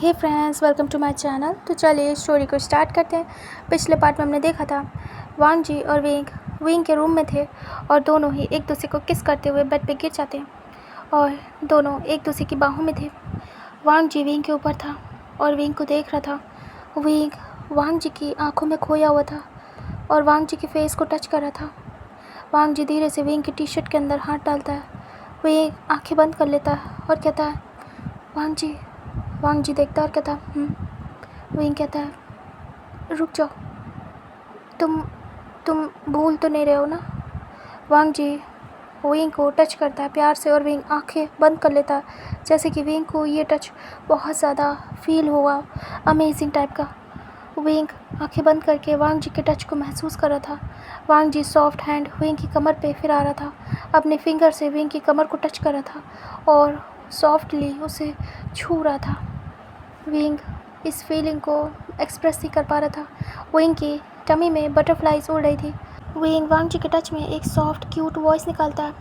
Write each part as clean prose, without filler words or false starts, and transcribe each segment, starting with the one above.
Hey friends, welcome to my channel. तो चलिए story को स्टार्ट करते हैं। पिछले पार्ट में हमने देखा था वांग जी और विंग के रूम में थे और दोनों ही एक दूसरे को किस करते हुए बेड पे गिर जाते हैं और दोनों एक दूसरे की बाहों में थे। वांग जी विंग के ऊपर था और विंग को देख रहा था। विंग वांग जी की आंखों में खोया हुआ था और वांग जी के फेस को टच कर रहा था। वांग जी धीरे से विंग की टी शर्ट के अंदर हाथ डालता है। विंग आंखें बंद कर लेता है और कहता है वांग जी देखता है और कहता है विंग कहता है रुक जाओ, तुम भूल तो नहीं रहे हो ना। वांग जी विंग को टच करता है प्यार से और विंग आंखें बंद कर लेता है जैसे कि विंग को ये टच बहुत ज़्यादा फील हुआ, अमेजिंग टाइप का। विंग आंखें बंद करके वांग जी के टच को महसूस कर रहा था। वांग जी सॉफ्ट हैंड विंग की कमर पे फिरा रहा था, अपने फिंगर से विंग की कमर को टच कर रहा था और सॉफ्टली उसे छू रहा था। विंग इस फीलिंग को एक्सप्रेस नहीं कर पा रहा था। विंग की टमी में बटरफ्लाइज उड़ रही थी। विंग वांग जी के टच में एक सॉफ्ट क्यूट वॉइस निकालता है।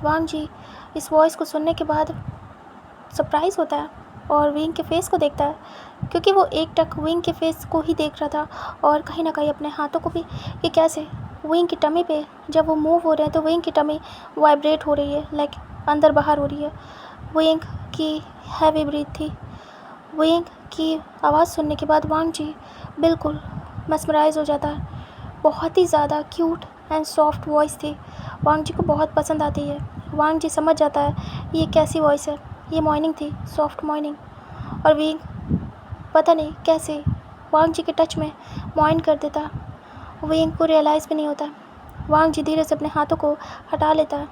वांग जी इस वॉइस को सुनने के बाद सरप्राइज़ होता है और विंग के फेस को देखता है क्योंकि वो एक टक विंग के फेस को ही देख रहा था और कहीं ना कहीं अपने हाथों को भी कि कैसे विंग की टमी पे जब वो मूव हो रहे हैं तो विंग की टमी वाइब्रेट हो रही है, लाइक अंदर बाहर हो रही है। विंग की हैवी ब्रीथ थी। विंग की आवाज़ सुनने के बाद वांग जी बिल्कुल mesmerize हो जाता है। बहुत ही ज़्यादा क्यूट एंड सॉफ्ट वॉइस थी, वांग जी को बहुत पसंद आती है। वांग जी समझ जाता है ये कैसी वॉइस है, ये मॉर्निंग थी, सॉफ्ट मॉर्निंग। और विंग पता नहीं कैसे वांग जी के टच में मॉइन कर देता है। विंग को रियलाइज़ भी नहीं होता। वांग जी धीरे से अपने हाथों को हटा लेता है।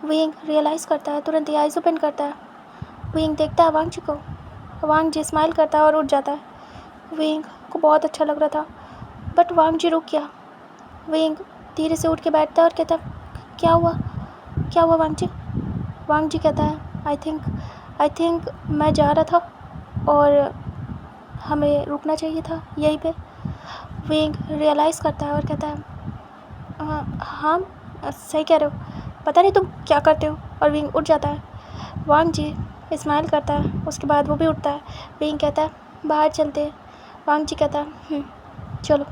विंग रियलाइज़ करता है, तुरंत ही आइज़ ओपन करता है। विंग देखता है वांग जी को। वांग जी स्माइल करता है और उठ जाता है। विंग को बहुत अच्छा लग रहा था बट वांग जी रुक गया। विंग धीरे से उठ के बैठता है और कहता है क्या हुआ वांग जी। वांग जी कहता है आई थिंक मैं जा रहा था और हमें रुकना चाहिए था यहीं पे। विंग रियलाइज़ करता है और कहता है हाँ सही कह रहे हो, पता नहीं तुम क्या करते हो। और विंग उठ जाता है। वांग जी स्माइल करता है, उसके बाद वो भी उठता है। विंग कहता है बाहर चलते हैं। वांग जी कहता है चलो।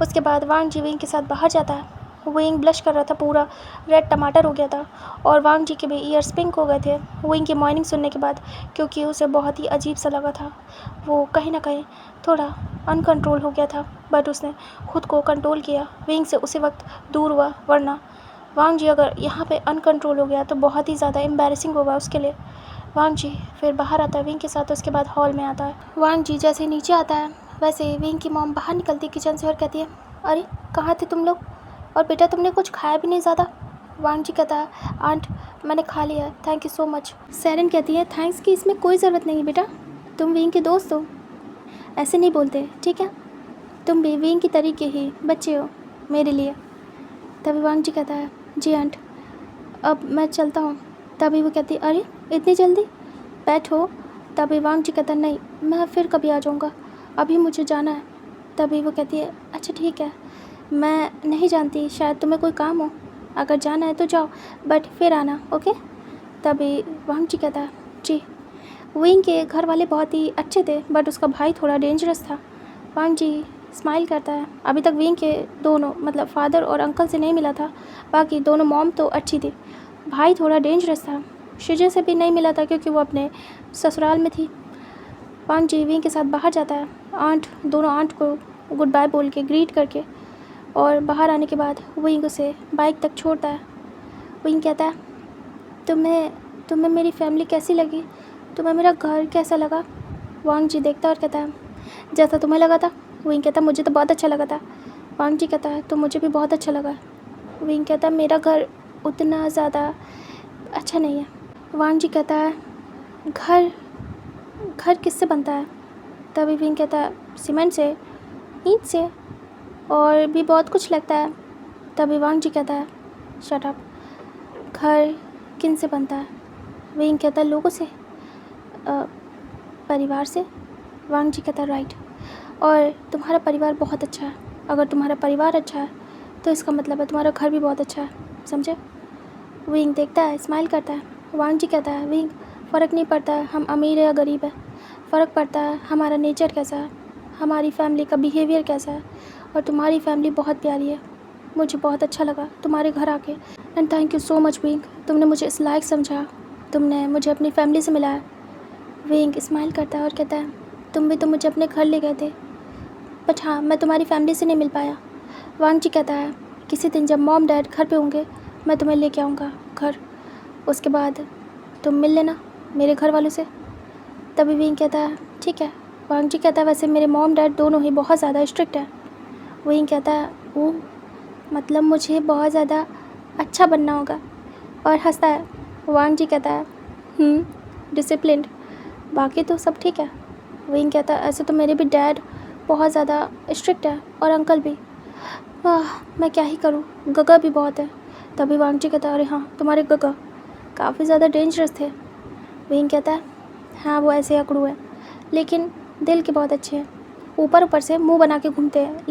उसके बाद वांग जी विंग के साथ बाहर जाता है। विंग ब्लश कर रहा था, पूरा रेड टमाटर हो गया था और वांग जी के भी ईयर्स पिंक हो गए थे विंग की मॉर्निंग सुनने के बाद, क्योंकि उसे बहुत ही अजीब सा लगा था। वो कहीं ना कहीं थोड़ा अनकंट्रोल हो गया था बट उसने खुद को कंट्रोल किया, विंग से उसी वक्त दूर हुआ। वरना वांग जी अगर यहाँ पे अनकंट्रोल हो गया तो बहुत ही ज़्यादा एम्बैरेसिंग होगा उसके लिए। वांग जी फिर बाहर आता है विंग के साथ, उसके बाद हॉल में आता है। वांग जी जैसे नीचे आता है वैसे विंग की मॉम बाहर निकलती किचन से और कहती है अरे कहाँ थे तुम लोग, और बेटा तुमने कुछ खाया भी नहीं ज़्यादा। वांग जी कहता है आंट मैंने खा लिया, थैंक यू सो मच। सैरन कहती है थैंक्स की इसमें कोई ज़रूरत नहीं बेटा, तुम विंग के दोस्त हो, ऐसे नहीं बोलते ठीक है, तुम भी विंग की तरीके ही बच्चे हो मेरे लिए। तभी वांग जी कहता है जी आंट अब मैं चलता हूँ। तभी वो कहती अरे इतनी जल्दी, बैठो। तभी वांग जी कहता नहीं मैं फिर कभी आ जाऊँगा, अभी मुझे जाना है। तभी वो कहती है अच्छा ठीक है, मैं नहीं जानती शायद तुम्हें कोई काम हो, अगर जाना है तो जाओ बट फिर आना ओके। तभी वांग जी कहता है जी। विंग के घर वाले बहुत ही अच्छे थे बट उसका भाई थोड़ा डेंजरस था। वांग जी स्माइल करता है। अभी तक विंग के दोनों मतलब फादर और अंकल से नहीं मिला था, बाकी दोनों मॉम तो अच्छी थी, भाई थोड़ा डेंजरस था। शिजे से भी नहीं मिला था क्योंकि वो अपने ससुराल में थी। वांग जी विंग के साथ बाहर जाता है, दोनों आंट को गुड बाय बोल के ग्रीट करके, और बाहर आने के बाद विंग उसे बाइक तक छोड़ता है। विंग कहता है तुम्हें मेरी फैमिली कैसी लगी, तुम्हें मेरा घर कैसा लगा। वांग जी देखता है और कहता है जैसा तुम्हें लगा था। विंग कहता है मुझे तो बहुत अच्छा लगा था। वांग जी कहता है तो मुझे भी बहुत अच्छा लगा। विंग कहता है मेरा घर उतना ज़्यादा अच्छा नहीं है। वांग जी कहता है घर किससे बनता है। तभी विंग कहता है सीमेंट से, ईंट से और भी बहुत कुछ लगता है। तभी वांग जी कहता है शट अप, घर किन से बनता है। विंग कहता है लोगों से, परिवार से। वांग जी कहता है राइट, और तुम्हारा परिवार बहुत अच्छा है, अगर तुम्हारा परिवार अच्छा है तो इसका मतलब है तुम्हारा घर भी बहुत अच्छा है, समझे। विंग देखता है, स्माइल करता है। वांग जी कहता है विंग फ़र्क नहीं पड़ता है हम अमीर है या गरीब है, फ़र्क पड़ता है हमारा नेचर कैसा है, हमारी फैमिली का बिहेवियर कैसा है। और तुम्हारी फैमिली बहुत प्यारी है, मुझे बहुत अच्छा लगा तुम्हारे घर आके। And thank you so much wing, तुमने मुझे इस लायक समझा, तुमने मुझे अपनी फैमिली से मिलाया। विंग स्माइल करता है और कहता है तुम भी तो मुझे अपने घर ले गए थे, बट हाँ मैं तुम्हारी फैमिली से नहीं मिल पाया। वांग जी कहता है किसी दिन जब मॉम डैड घर पे होंगे मैं तुम्हें लेके आऊँगा घर, उसके बाद तुम मिल लेना मेरे घर वालों से। तभी विंग कहता है ठीक है। वांग जी कहता है वैसे मेरे मॉम डैड दोनों ही बहुत ज़्यादा स्ट्रिक्ट हैं। विंग कहता है ओह, मतलब मुझे बहुत ज़्यादा अच्छा बनना होगा, और हंसता है। वांग जी कहता है डिसिप्लिन्ड, बाकी तो सब ठीक है। विंग कहता है ऐसे तो मेरे भी डैड बहुत ज़्यादा स्ट्रिक्ट है और अंकल भी, मैं क्या ही करूँ, गगा भी बहुत है। तभी वांग जी कहता है अरे हाँ तुम्हारे गगा काफ़ी ज़्यादा डेंजरस थे। विंग कहता है हाँ वो ऐसे अकड़ू है, लेकिन दिल के बहुत अच्छे हैं, ऊपर ऊपर से मुंह बना के घूमते हैं,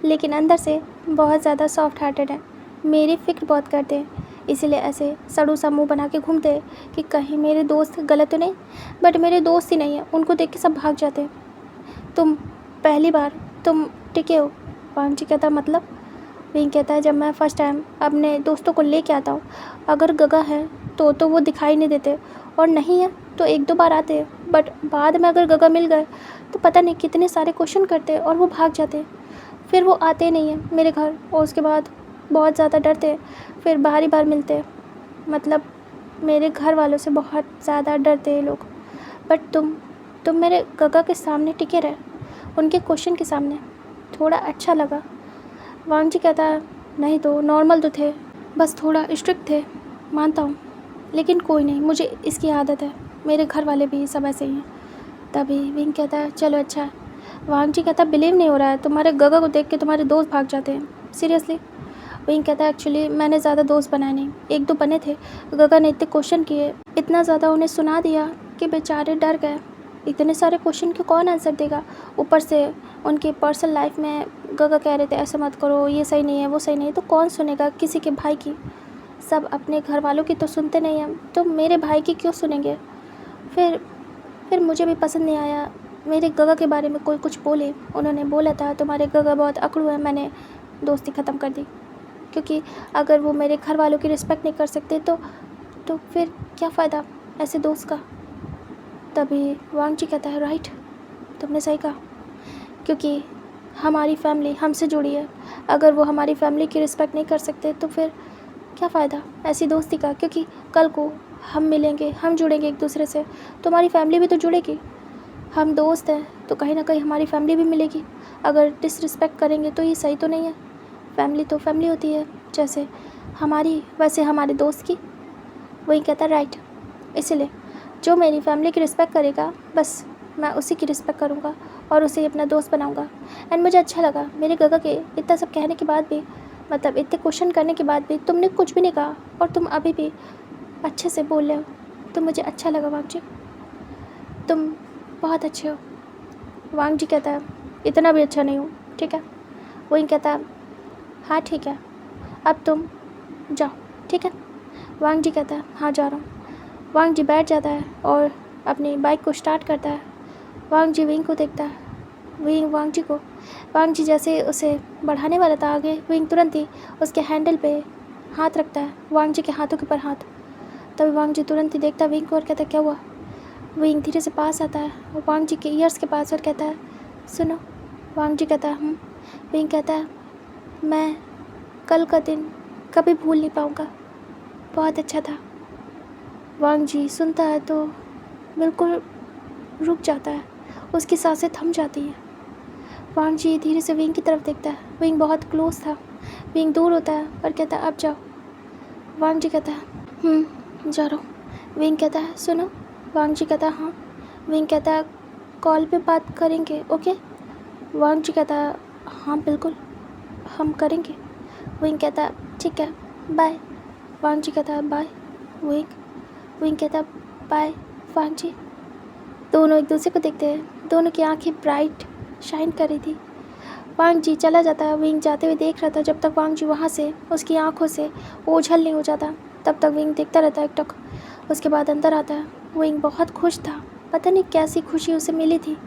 लेकिन अंदर से बहुत ज़्यादा सॉफ्ट हार्टेड है, मेरी फ़िक्र बहुत करते हैं, इसीलिए ऐसे सड़ू सा मुंह बना के घूमते हैं कि कहीं मेरे दोस्त गलत तो नहीं। बट मेरे दोस्त ही नहीं है, उनको देख के सब भाग जाते हैं। तुम पहली बार तुम टिके हो। वांग जी कहता मतलब? विंग कहता है जब मैं फ़र्स्ट टाइम अपने दोस्तों को लेके आता हूँ, अगर गगा है तो वो दिखाई नहीं देते, और नहीं है तो एक दो बार आते हैं, बट बाद में अगर गगा मिल गए तो पता नहीं कितने सारे क्वेश्चन करते हैं और वो भाग जाते हैं, फिर वो आते नहीं हैं मेरे घर, और उसके बाद बहुत ज़्यादा डरते हैं, फिर बाहर ही बाहर मिलते हैं। मतलब मेरे घर वालों से बहुत ज़्यादा डरते हैं लोग। बट तुम मेरे गगा के सामने टिके रहे, उनके क्वेश्चन के सामने, थोड़ा अच्छा लगा। वांग जी कहता है नहीं तो नॉर्मल तो थे, बस थोड़ा स्ट्रिक्ट थे, मानता हूँ, लेकिन कोई नहीं, मुझे इसकी आदत है, मेरे घर वाले भी सब ऐसे ही हैं। तभी विंग कहता है चलो अच्छा है। वांग जी कहता है बिलीव नहीं हो रहा है, तुम्हारे गगा को देख के तुम्हारे दोस्त भाग जाते हैं, सीरियसली। विंग कहता है एक्चुअली मैंने ज़्यादा दोस्त बनाए नहीं, एक दो बने थे, गगा ने इतने क्वेश्चन किए, इतना ज़्यादा उन्हें सुना दिया कि बेचारे डर गए। इतने सारे क्वेश्चन के कौन आंसर देगा, ऊपर से उनके पर्सनल लाइफ में गगा कह रहे थे ऐसा मत करो, ये सही नहीं है, वो सही नहीं है, तो कौन सुनेगा किसी के भाई की। सब अपने घर वालों की तो सुनते नहीं हैं, तो मेरे भाई की क्यों सुनेंगे। फिर मुझे भी पसंद नहीं आया मेरे गगा के बारे में कोई कुछ बोले, उन्होंने बोला था तुम्हारे गगा बहुत अकड़ू है, मैंने दोस्ती ख़त्म कर दी, क्योंकि अगर वो मेरे घर वालों की रिस्पेक्ट नहीं कर सकते तो फिर क्या फ़ायदा ऐसे दोस्त का। तभी वांग जी कहता है राइट, तुमने सही कहा, क्योंकि हमारी फैमिली हमसे जुड़ी है, अगर वो हमारी फैमिली की रिस्पेक्ट नहीं कर सकते तो फिर क्या फ़ायदा ऐसी दोस्ती का, क्योंकि कल को हम मिलेंगे, हम जुड़ेंगे एक दूसरे से, तो हमारी फैमिली भी तो जुड़ेगी। हम दोस्त हैं तो कहीं ना कहीं हमारी फैमिली भी मिलेगी, अगर डिसरिस्पेक्ट करेंगे तो ये सही तो नहीं है। फैमिली तो फैमिली होती है, जैसे हमारी वैसे हमारे दोस्त की। वही कहता राइट, इसीलिए जो मेरी फैमिली की रिस्पेक्ट करेगा बस मैं उसी की रिस्पेक्ट करूँगा और उसे अपना दोस्त बनाऊँगा। एंड मुझे अच्छा लगा मेरे गगा के इतना सब कहने के बाद भी, मतलब इतने क्वेश्चन करने के बाद भी तुमने कुछ भी नहीं कहा, और तुम अभी भी अच्छे से बोल रहे हो, तो मुझे अच्छा लगा वांग जी, तुम बहुत अच्छे हो। वांग जी कहता है इतना भी अच्छा नहीं हूँ, ठीक है। वही कहता है हाँ ठीक है, अब तुम जाओ, ठीक है। वांग जी कहता है हाँ जा रहा हूँ। वांग जी बैठ जाता है और अपनी बाइक को स्टार्ट करता है। वांग जी विंग को देखता है, विंग वांग जी को। वांग जी जैसे उसे बढ़ाने वाला था आगे, विंग तुरंत ही उसके हैंडल पे हाथ रखता है, वांग जी के हाथों के ऊपर हाथ। तभी वांग जी तुरंत ही देखता है विंग को और कहता है क्या हुआ। विंग धीरे से पास आता है और वांग जी के ईयर्स के पास और कहता है सुनो। वांग जी कहता है विंग कहता है मैं कल का दिन कभी भूल नहीं पाऊँगा, बहुत अच्छा था। वांग जी सुनता है तो बिल्कुल रुक जाता है, उसकी सांसें थम जाती हैं। वांग जी धीरे से विंग की तरफ देखता है, विंग बहुत क्लोज था, विंग दूर होता है और कहता है अब जाओ। वांग जी कहता है जा रहा हूँ। विंग कहता है सुनो। वांग जी कहता है हाँ। विंग कहता है कॉल पे बात करेंगे ओके। वांग जी कहता है हाँ बिल्कुल हम करेंगे। विंग कहता है ठीक है बाय। वांग जी कहता है बाय विंग कहता है बाय वांग जी। दोनों एक दूसरे को देखते हैं, दोनों की आंखें ब्राइट शाइन कर रही थी। वांग जी चला जाता है, विंग जाते हुए देख रहा था, जब तक वांग जी वहाँ से उसकी आंखों से ओझल नहीं हो जाता तब तक विंग देखता रहता है एक टक। उसके बाद अंदर आता है, विंग बहुत खुश था पता नहीं कैसी खुशी उसे मिली थी,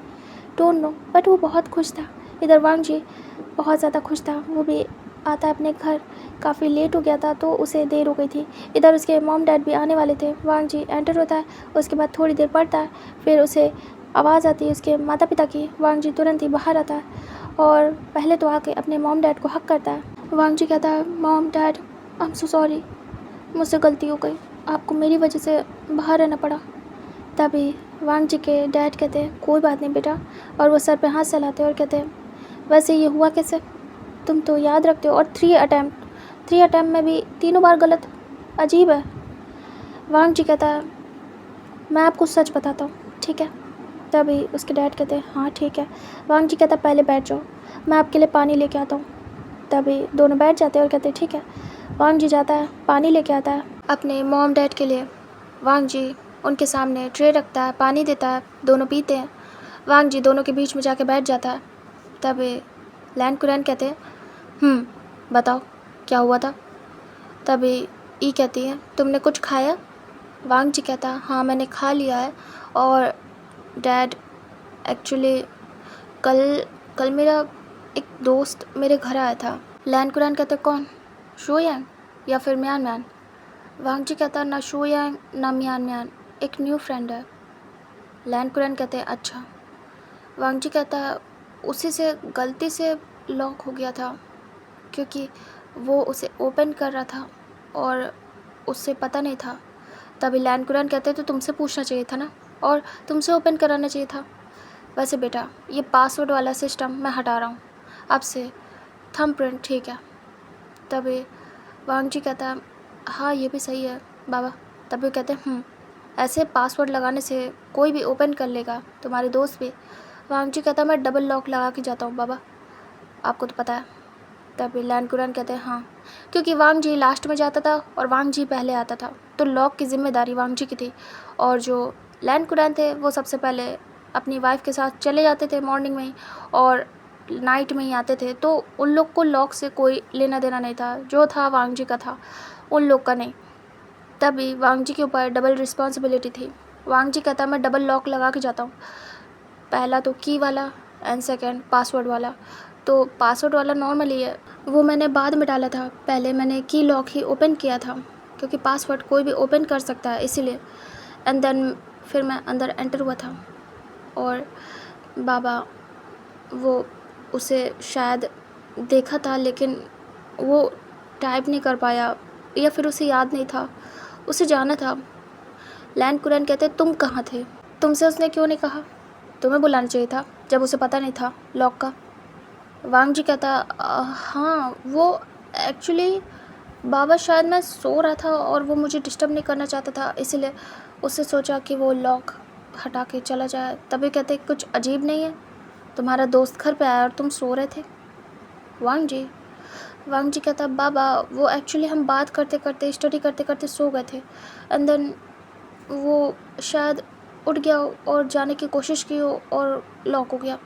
डोंट नो, बट वो बहुत खुश था। इधर वांग जी बहुत ज़्यादा खुश था। वो भी आता अपने घर, काफ़ी लेट हो गया था तो उसे देर हो गई थी। इधर उसके मॉम डैड भी आने वाले थे। वांग जी एंटर होता है, उसके बाद थोड़ी देर पढ़ता है, फिर उसे आवाज़ आती है उसके माता पिता की। वांग जी तुरंत ही बाहर आता है और पहले तो आके अपने मॉम डैड को हक करता है। वांग जी कहता है, mom dad I am so sorry, मुझसे गलती हो गई, आपको मेरी वजह से बाहर रहना पड़ा। तभी वांग जी के डैड कहते हैं, कोई बात नहीं बेटा, और वो सर पे हाथ सहलाते हैं और कहते हैं, वैसे ये हुआ कैसे, तुम तो याद रखते हो, और 3 अटैम्प्ट में भी तीनों बार गलत, अजीब है। वांग जी कहता है, मैं आपको सच बताता हूँ, ठीक है। तभी उसके डैड कहते हैं, हाँ ठीक है। वांग जी कहता है, पहले बैठ जाओ, मैं आपके लिए पानी लेके आता हूँ। तभी दोनों बैठ जाते हैं और कहते हैं, ठीक है। वांग जी जाता है, पानी लेके आता है अपने मॉम डैड के लिए। वांग जी उनके सामने ट्रे रखता है, पानी देता है, दोनों पीते हैं। वांग जी दोनों के बीच में जाके बैठ जाता है। तभी लैन कुरैन कहते हैं, बताओ क्या हुआ था। तभी ई कहती है, तुमने कुछ खाया। वांग जी कहता है, हाँ मैंने खा लिया है, और डैड एक्चुअली कल मेरा एक दोस्त मेरे घर आया था। लैन कुरैन कहते, कौन, शोयांग या फिर म्यान म्यान। वांग जी कहता है, ना शोयांग ना म्यान म्यान, एक न्यू फ्रेंड है। लैन कुरैन कहते हैं, अच्छा। वांग जी कहता है, उसी से गलती से लॉक हो गया था, क्योंकि वो उसे ओपन कर रहा था और उससे पता नहीं था। तभी लैन कुरैन कहते हैं, तो तुमसे पूछना चाहिए था ना, और तुमसे ओपन कराना चाहिए था। वैसे बेटा, ये पासवर्ड वाला सिस्टम मैं हटा रहा हूँ, अब से थंब प्रिंट ठीक है। तभी वांग जी कहता है, हाँ ये भी सही है बाबा। तभी कहते हैं, ऐसे पासवर्ड लगाने से कोई भी ओपन कर लेगा, तुम्हारे दोस्त भी। वांग जी कहता है, मैं डबल लॉक लगा के जाता हूँ बाबा, आपको तो पता है। तभी लैन कुरैन कहते हैं, हाँ, क्योंकि वांग जी लास्ट में जाता था और वांग जी पहले आता था, तो लॉक की जिम्मेदारी वांग जी की थी। और जो लैन कुरैन थे वो सबसे पहले अपनी वाइफ के साथ चले जाते थे मॉर्निंग में ही, और नाइट में ही आते थे, तो उन लोग को लॉक से कोई लेना देना नहीं था, जो था वांग जी का था, उन लोग का नहीं। तभी वांग जी के ऊपर डबल रिस्पॉन्सिबिलिटी थी। वांग जी कहता, मैं डबल लॉक लगा के जाता हूँ, पहला तो की वाला एंड सेकेंड पासवर्ड वाला। तो पासवर्ड वाला नॉर्मली है, वो मैंने बाद में डाला था, पहले मैंने की लॉक ही ओपन किया था, क्योंकि पासवर्ड कोई भी ओपन कर सकता है इसीलिए। एंड देन फिर मैं अंदर एंटर हुआ था, और बाबा वो उसे शायद देखा था, लेकिन वो टाइप नहीं कर पाया, या फिर उसे याद नहीं था, उसे जाना था। लैन कुरैन कहते, तुम कहाँ थे, तुमसे उसने क्यों नहीं कहा, तुम्हें बुलाना चाहिए था जब उसे पता नहीं था लॉक का। वांग जी कहता, हाँ वो एक्चुअली बाबा, शायद मैं सो रहा था और वो मुझे डिस्टर्ब नहीं करना चाहता था, इसीलिए उससे सोचा कि वो लॉक हटा के चला जाए। तभी कहते, कुछ अजीब नहीं है, तुम्हारा दोस्त घर पे आया और तुम सो रहे थे। वांग जी कहता, बाबा वो एक्चुअली हम बात करते करते, स्टडी करते करते सो गए थे, एंड देन वो शायद उठ गया और जाने की कोशिश की हो और लॉक हो गया।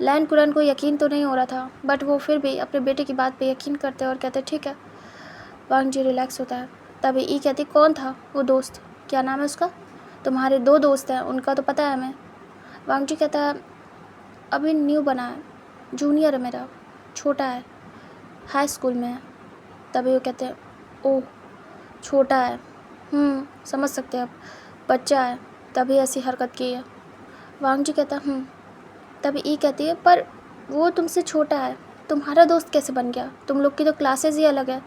लैन कुरैन को यकीन तो नहीं हो रहा था, बट वो फिर भी अपने बेटे की बात पे यकीन करते और कहते, ठीक है। वांग जी रिलैक्स होता है। तभी ई कहती, कौन था वो दोस्त, क्या नाम है उसका, तुम्हारे 2 दोस्त हैं, उनका तो पता है हमें। वांग जी कहता है, अभी न्यू बना है, जूनियर है मेरा, छोटा है, हाई स्कूल में है। तभी वो कहते हैं, ओह छोटा है, समझ सकते हैं, अब बच्चा है, तभी ऐसी हरकत की है। वांग जी कहता, तभी ई कहती है, पर वो तुमसे छोटा है, तुम्हारा दोस्त कैसे बन गया, तुम लोग की तो क्लासेस ही अलग है।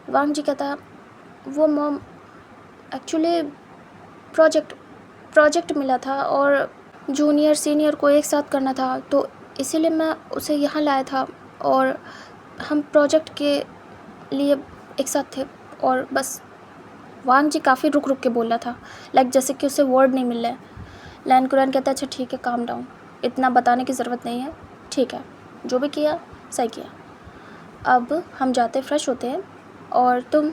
वांग जी कहता, वो मॉम एक्चुअली प्रोजेक्ट मिला था और जूनियर सीनियर को एक साथ करना था, तो इसीलिए मैं उसे यहाँ लाया था, और हम प्रोजेक्ट के लिए एक साथ थे, और बस। वांग जी काफ़ी रुक के बोल रहा था, लाइक जैसे कि उसे वर्ड नहीं मिल रहा है। लैन कुरैन कहता, अच्छा ठीक है, काम डाउन, इतना बताने की ज़रूरत नहीं है, ठीक है, जो भी किया सही किया, अब हम जाते फ्रेश होते हैं, और तुम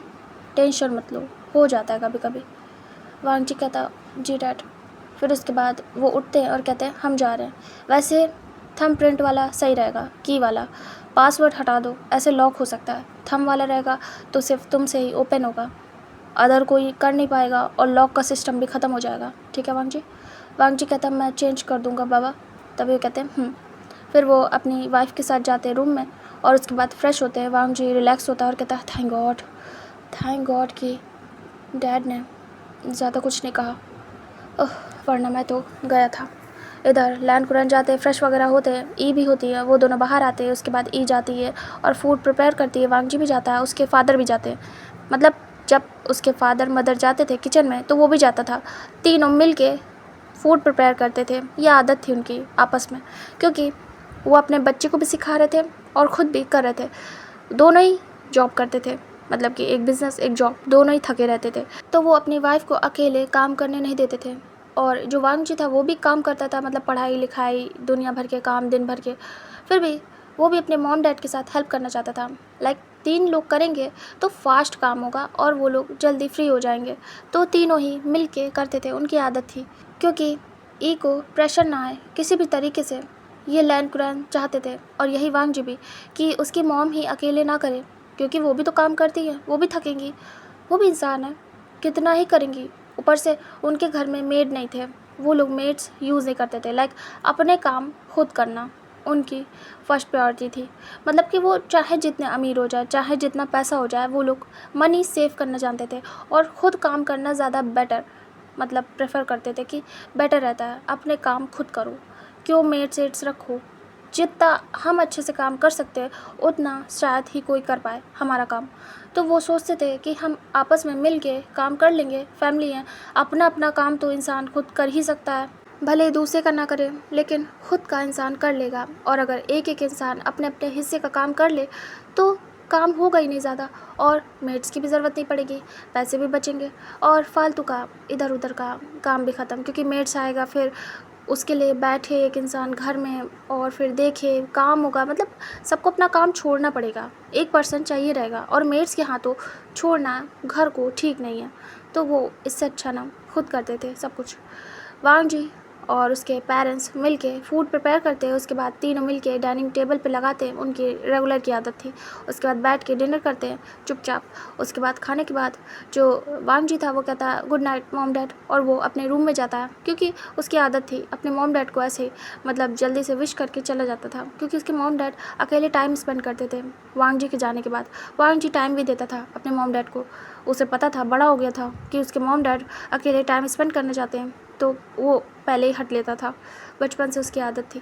टेंशन मत लो, हो जाता है कभी कभी। वांग जी कहता, जी डैड। फिर उसके बाद वो उठते हैं और कहते हैं, हम जा रहे हैं, वैसे थंब प्रिंट वाला सही रहेगा, की वाला पासवर्ड हटा दो, ऐसे लॉक हो सकता है, थंब वाला रहेगा तो सिर्फ तुमसे ही ओपन होगा, अदर कोई कर नहीं पाएगा, और लॉक का सिस्टम भी ख़त्म हो जाएगा, ठीक है वांग जी। वांग जी कहता है मैं चेंज कर दूँगा बाबा। तभी वो कहते हैं फिर वो अपनी वाइफ़ के साथ जाते हैं रूम में और उसके बाद फ्रेश होते हैं। वांग जी रिलैक्स होता है और कहता है थैंक गॉड कि डैड ने ज़्यादा कुछ नहीं कहा, वरना मैं तो गया था। इधर लैन कुरन जाते हैं, फ्रेश वगैरह होते हैं, ई भी होती है, वो दोनों बाहर आते हैं। उसके बाद ई जाती है और फूड प्रिपेयर करती है। वांग जी भी जाता है, उसके फादर भी जाते हैं। मतलब जब उसके फादर मदर जाते थे किचन में तो वो भी जाता था। तीनों मिल के फूड प्रिपेयर करते थे। ये आदत थी उनकी आपस में, क्योंकि वो अपने बच्चे को भी सिखा रहे थे और ख़ुद भी कर रहे थे। दोनों ही जॉब करते थे, मतलब कि एक बिज़नेस एक जॉब, दोनों ही थके रहते थे। तो वो अपनी वाइफ को अकेले काम करने नहीं देते थे। और जो वांग जी था वो भी काम करता था, मतलब पढ़ाई लिखाई दुनिया भर के काम दिन भर के। फिर भी वो भी अपने मॉम डैड के साथ हेल्प करना चाहता था। लाइक 3 लोग करेंगे तो फास्ट काम होगा और वो लोग जल्दी फ्री हो जाएंगे। तो तीनों ही मिल के करते थे, उनकी आदत थी। क्योंकि ई को प्रेशर ना आए किसी भी तरीके से, ये लैन कुरैन चाहते थे और यही वांग जी भी, कि उसकी मॉम ही अकेले ना करे, क्योंकि वो भी तो काम करती है, वो भी थकेंगी, वो भी इंसान है, कितना ही करेंगी। ऊपर से उनके घर में मेड नहीं थे, वो लोग मेड्स यूज़ नहीं करते थे। लाइक अपने काम खुद करना उनकी फर्स्ट प्रायोरिटी थी। मतलब कि वो चाहे जितने अमीर हो जाए, चाहे जितना पैसा हो जाए, वो लोग मनी सेव करना जानते थे और ख़ुद काम करना ज़्यादा बेटर, मतलब प्रेफर करते थे कि बेटर रहता है अपने काम खुद करो, क्यों मेड्स एड्स रखो। जितना हम अच्छे से काम कर सकते हैं उतना शायद ही कोई कर पाए हमारा काम। तो वो सोचते थे कि हम आपस में मिल के काम कर लेंगे, फैमिली है, अपना अपना काम तो इंसान खुद कर ही सकता है, भले दूसरे का ना करे लेकिन खुद का इंसान कर लेगा। और अगर एक एक इंसान अपने अपने हिस्से का काम कर ले तो काम होगा ही नहीं ज़्यादा, और मेड्स की भी ज़रूरत नहीं पड़ेगी, पैसे भी बचेंगे और फालतू का इधर उधर का काम भी ख़त्म। क्योंकि मेड्स आएगा फिर उसके लिए बैठे एक इंसान घर में और फिर देखे काम होगा, मतलब सबको अपना काम छोड़ना पड़ेगा, एक पर्सन चाहिए रहेगा और मेड्स के हाथों छोड़ना घर को ठीक नहीं है। तो वो इससे अच्छा ना खुद करते थे सब कुछ। वांग जी और उसके पेरेंट्स मिलके फूड प्रिपेयर करते हैं। उसके बाद तीनों मिलके डाइनिंग टेबल पे लगाते हैं, उनकी रेगुलर की आदत थी। उसके बाद बैठ के डिनर करते हैं चुपचाप। उसके बाद खाने के बाद जो वांग जी था वो कहता है गुड नाइट मॉम डैड, और वो अपने रूम में जाता है, क्योंकि उसकी आदत थी अपने मॉम डैड को ऐसे ही मतलब जल्दी से विश करके चला जाता था। क्योंकि उसके मॉम डैड अकेले टाइम स्पेंड करते थे वांग जी के जाने के बाद। वांग जी टाइम भी देता था अपने मॉम डैड को, उसे पता था, बड़ा हो गया था कि उसके मॉम डैड अकेले टाइम स्पेंड करना चाहते हैं, तो वो पहले ही हट लेता था, बचपन से उसकी आदत थी।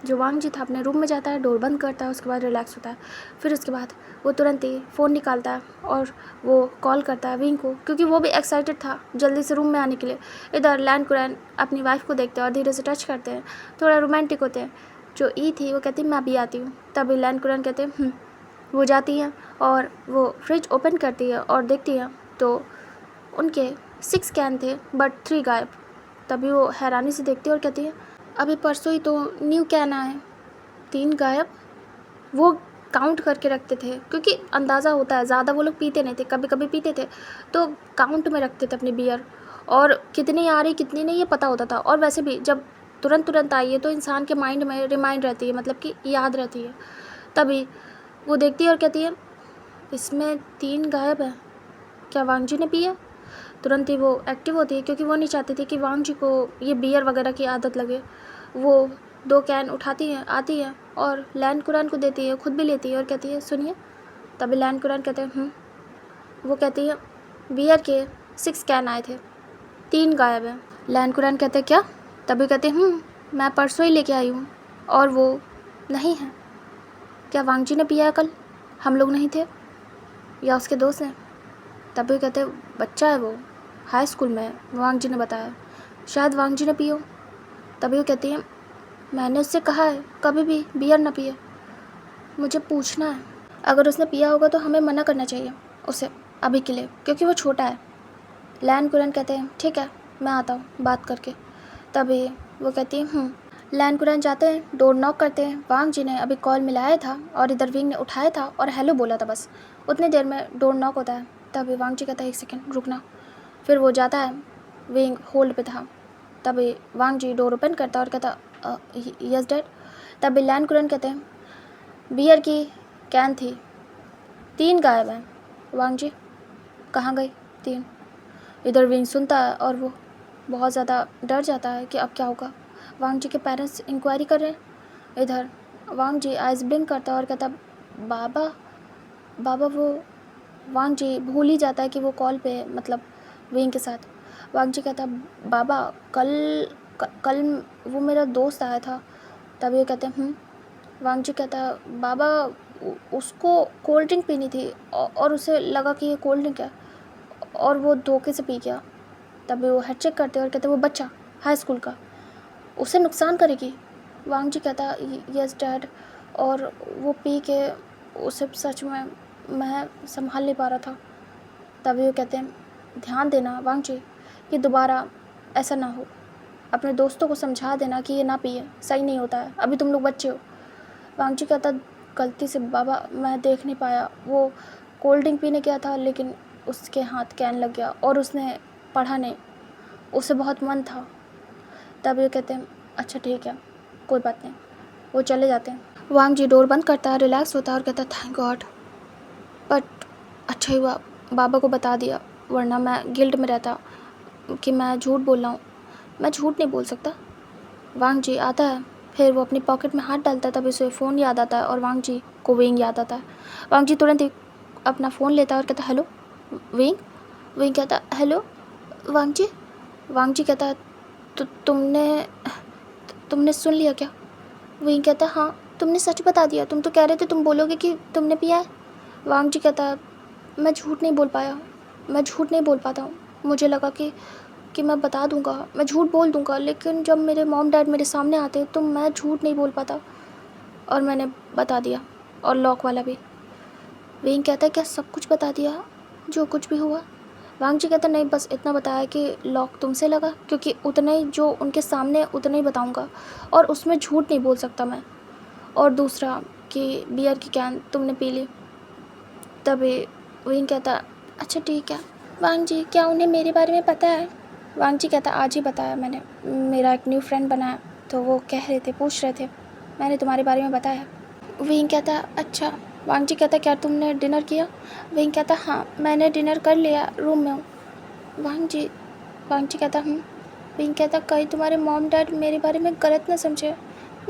जो वांग जी था अपने रूम में जाता है, डोर बंद करता है, उसके बाद रिलैक्स होता है। फिर उसके बाद वो तुरंत ही फ़ोन निकालता है और वो कॉल करता है विंग को, क्योंकि वो भी एक्साइटेड था जल्दी से रूम में आने के लिए। इधर लैन कुरैन अपनी वाइफ को देखते हैं और धीरे से टच करते हैं, थोड़ा रोमांटिक होते हैं। जो ई थी वो कहती है मैं भी आती हूँ। तभी लैन कुरैन कहते हैं वो जाती हैं और वो फ्रिज ओपन करती है और देखती है तो उनके 6 कैन थे बट 3 गायब। तभी वो हैरानी से देखती है और कहती है अभी परसों ही तो न्यू कैन आए, 3 गायब। वो काउंट करके रखते थे, क्योंकि अंदाज़ा होता है ज़्यादा वो लोग पीते नहीं थे, कभी कभी पीते थे तो काउंट में रखते थे अपनी बियर, और कितनी आ रही कितनी नहीं ये पता होता था। और वैसे भी जब तुरंत आई है तो इंसान के माइंड में रिमाइंड रहती है, मतलब कि याद रहती है। तभी वो देखती है और कहती है इसमें 3 गायब है, क्या वांग जी ने पिया? तुरंत ही वो एक्टिव होती है, क्योंकि वो नहीं चाहती थी कि वांग जी को ये बियर वगैरह की आदत लगे। वो 2 कैन उठाती है, आती है और लैन कुरैन को देती है, खुद भी लेती है और कहती है सुनिए। तभी लैन कुरैन कहते हैं वो कहती है बियर के 6 कैन आए थे, 3 गायब हैं। लैन कुरैन कहते हैं क्या? तभी कहते हैं मैं परसों ही लेके आई हूँ और वो नहीं है। क्या वांग जी ने पिया है कल? हम लोग नहीं थे या उसके दोस्त हैं? तभी कहते बच्चा है वो, हाई स्कूल में है, वांग जी ने बताया, शायद वांग जी ने पियो। तभी वो कहती है मैंने उससे कहा है कभी भी बियर ना पिए, मुझे पूछना है, अगर उसने पिया होगा तो हमें मना करना चाहिए उसे अभी के लिए, क्योंकि वो छोटा है। लैन कुरैन कहते हैं ठीक है मैं आता हूँ बात करके। तभी वो कहती है लैन कुरैन जाते हैं, डोर नॉक करते हैं। वांग जी ने अभी कॉल मिलाया था और इधर विंग ने उठाया था और हेलो बोला था, बस उतनी देर में डोर नॉक होता है। तभी वांग जी कहता है 1 सेकेंड रुकना। फिर वो जाता है, विंग होल्ड पे था। तभी वांग जी डोर ओपन करता है और कहता यस डैड। तभी लैन कुरैन कहते हैं बियर की कैन थी, 3 गायब हैं। वांग जी कहाँ गई 3? इधर विंग सुनता है और वो बहुत ज़्यादा डर जाता है कि अब क्या होगा। वांग जी के पेरेंट्स इंक्वायरी कर रहे हैं। इधर वांग जी आइज़ ब्लिंक करता है और कहता बाबा बाबा। वो वांग जी भूल ही जाता है कि वो कॉल पे है, मतलब विंग के साथ। वांग जी कहता बाबा कल वो मेरा दोस्त आया था। तब ये कहते हैं वांग जी कहता बाबा उसको कोल्ड ड्रिंक पीनी थी और उसे लगा कि ये कोल्ड ड्रिंक है और वो धोखे से पी गया। तब वो हेड चेक करते और कहते वो बच्चा हाई स्कूल का, उसे नुकसान करेगी। वांग जी कहता यस डैड, और वो पी के उसे सच में मैं संभाल नहीं पा रहा था। तभी वो कहते हैं ध्यान देना वांग जी कि दोबारा ऐसा ना हो, अपने दोस्तों को समझा देना कि ये ना पिए, सही नहीं होता है, अभी तुम लोग बच्चे हो। वांग जी कहता गलती से बाबा मैं देख नहीं पाया, वो कोल्ड ड्रिंक पीने गया था लेकिन उसके हाथ कैन लग गया और उसने पढ़ा नहीं, उसे बहुत मन था। तब ये कहते हैं अच्छा ठीक है कोई बात नहीं, वो चले जाते हैं। वांग जी डोर बंद करता है, रिलैक्स होता है और कहता थैंक गॉड, बट अच्छा ही हुआ बाबा को बता दिया, वरना मैं गिल्ट में रहता कि मैं झूठ बोल रहा हूँ। मैं झूठ नहीं बोल सकता। वांग जी आता है, फिर वो अपनी पॉकेट में हाथ डालता है, तब उसे फ़ोन याद आता है और वांग जी को विंग याद आता है। वांग जी तुरंत ही अपना फ़ोन लेता है और कहता हेलो विंग। विंग कहता हेलो वांग जी। वांग जी कहता तुमने सुन लिया क्या? विंग कहता हाँ, तुमने सच बता दिया, तुम तो कह रहे थे तुम बोलोगे कि तुमने पिया है। वांग जी कहता मैं झूठ नहीं बोल पाया, मैं झूठ नहीं बोल पाता हूँ। मुझे लगा कि मैं बता दूंगा, मैं झूठ बोल दूंगा, लेकिन जब मेरे मॉम डैड मेरे सामने आते तो मैं झूठ नहीं बोल पाता और मैंने बता दिया, और लॉक वाला भी। विंग कहता है क्या सब कुछ बता दिया जो कुछ भी हुआ? वांग जी कहता नहीं, बस इतना बताया कि लॉक तुमसे लगा, क्योंकि उतना ही जो उनके सामने उतना ही बताऊंगा और उसमें झूठ नहीं बोल सकता मैं। और दूसरा कि बियर की कैन तुमने पी ली। तभी विंग कहता अच्छा ठीक है। वांग जी क्या उन्हें मेरे बारे में पता है? वांग जी कहता आज ही बताया मैंने, मेरा एक न्यू फ्रेंड बना है तो वो कह रहे थे, पूछ रहे थे, मैंने तुम्हारे बारे में बताया। विंग कहता अच्छा। वांग जी कहता क्या तुमने डिनर किया? विंग कहता हाँ मैंने डिनर कर लिया, रूम में हूँ। वांग जी कहता विंग कहता कहीं तुम्हारे मॉम डैड मेरे बारे में गलत ना समझे,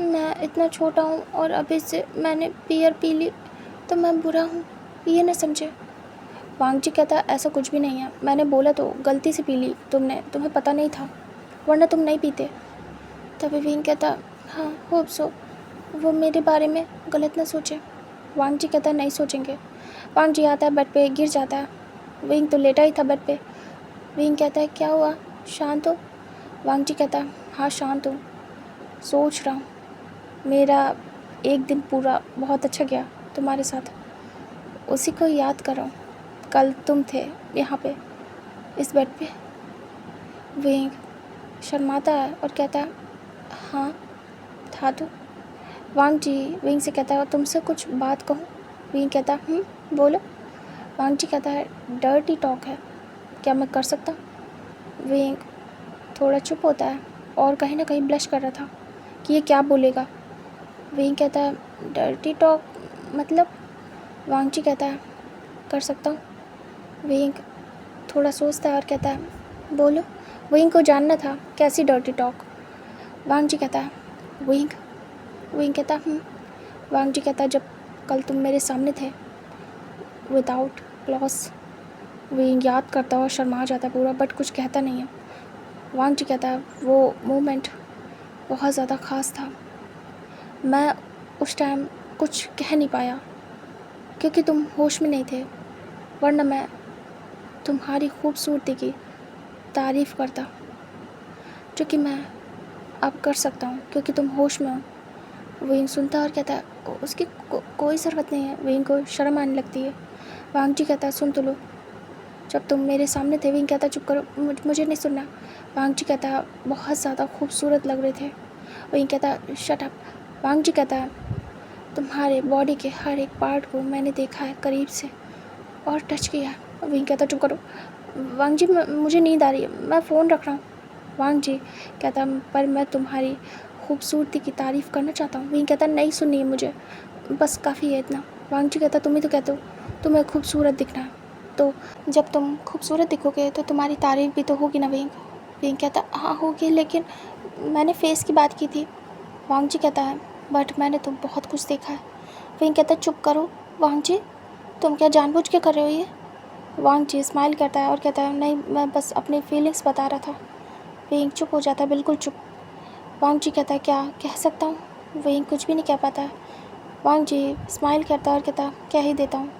मैं इतना छोटा हूँ और अभी से मैंने बियर पी ली तो मैं बुरा हूँ, ये ना समझे। वांग जी कहता ऐसा कुछ भी नहीं है, मैंने बोला तो गलती से पी ली तुमने, तुम्हें पता नहीं था, वरना तुम नहीं पीते। तभी विंग कहता हाँ होप सो, वो मेरे बारे में गलत ना सोचे। वांग जी कहता नहीं सोचेंगे। वांग जी आता है, बेड पे गिर जाता है। विंग तो लेटा ही था बेड पे। विंग कहता है क्या हुआ, शांत हो? वांग जी कहता हाँ शांत हूँ, सोच रहा हूँ मेरा एक दिन पूरा बहुत अच्छा गया तुम्हारे साथ, उसी को याद कर रहा हूँ। कल तुम थे यहाँ पे इस बेड पे। विंग शर्माता है और कहता है हाँ था तो। वांग जी विंग से कहता है तुमसे कुछ बात कहूँ? विंग कहता बोलो। वांग जी कहता है डर्टी टॉक है, क्या मैं कर सकता? विंग थोड़ा चुप होता है और कहीं ना कहीं ब्लश कर रहा था कि ये क्या बोलेगा। विंग कहता है डर्टी टॉक मतलब? वांग जी कहता है कर सकता हूँ। विंग थोड़ा सोचता है और कहता है बोलो। विंग को जानना था कैसी डर्टी टॉक। वांग जी कहता है विंग कहता वांग जी कहता जब कल तुम मेरे सामने थे विदाउट क्लॉथ। विंग याद करता है और शर्मा जाता है पूरा, बट कुछ कहता नहीं है। वांग जी कहता है वो मोमेंट बहुत ज़्यादा ख़ास था, मैं उस टाइम कुछ कह नहीं पाया क्योंकि तुम होश में नहीं थे, वरना मैं तुम्हारी खूबसूरती की तारीफ़ करता, जो कि मैं अब कर सकता हूँ क्योंकि तुम होश में हो। विंग सुनता और कहता है उसकी कोई ज़रूरत नहीं है। विंग को शर्म आने लगती है। वांग जी कहता है सुन तो लो, जब तुम मेरे सामने थे। विंग कहता चुप करो, मुझे नहीं सुनना। वांग जी कहता बहुत ज़्यादा खूबसूरत लग रहे थे। विंग कहता शट अप। वांग जी कहता तुम्हारे बॉडी के हर एक पार्ट को मैंने देखा है करीब से और टच किया है। विंग कहता चुप करो। वांग जी मुझे नींद आ रही है, मैं फ़ोन रख रहा हूँ। वांग जी कहता पर मैं तुम्हारी खूबसूरती की तारीफ़ करना चाहता हूँ। विंग कहता नहीं सुननी है मुझे, बस काफ़ी है इतना। वांग जी कहता तुम ही तो कहते हो तुम्हें खूबसूरत दिखना है, तो जब तुम खूबसूरत दिखोगे तो तुम्हारी तारीफ़ भी तो होगी ना विंग। विंग कहता हाँ होगी, लेकिन मैंने फेस की बात की थी। वांग जी कहता है बट मैंने तो बहुत कुछ देखा है। विंग कहता है चुप करो वांग जी, तुम क्या जानबूझ के कर रहे हो ये? वांग जी स्माइल करता है और कहता है नहीं, मैं बस अपनी फीलिंग्स बता रहा था। विंग चुप हो जाता है, बिल्कुल चुप। वांग जी कहता है क्या कह सकता हूँ? विंग कुछ भी नहीं कह पाता है। वांग जी स्माइल करता है और कहता है कह ही देता हूँ।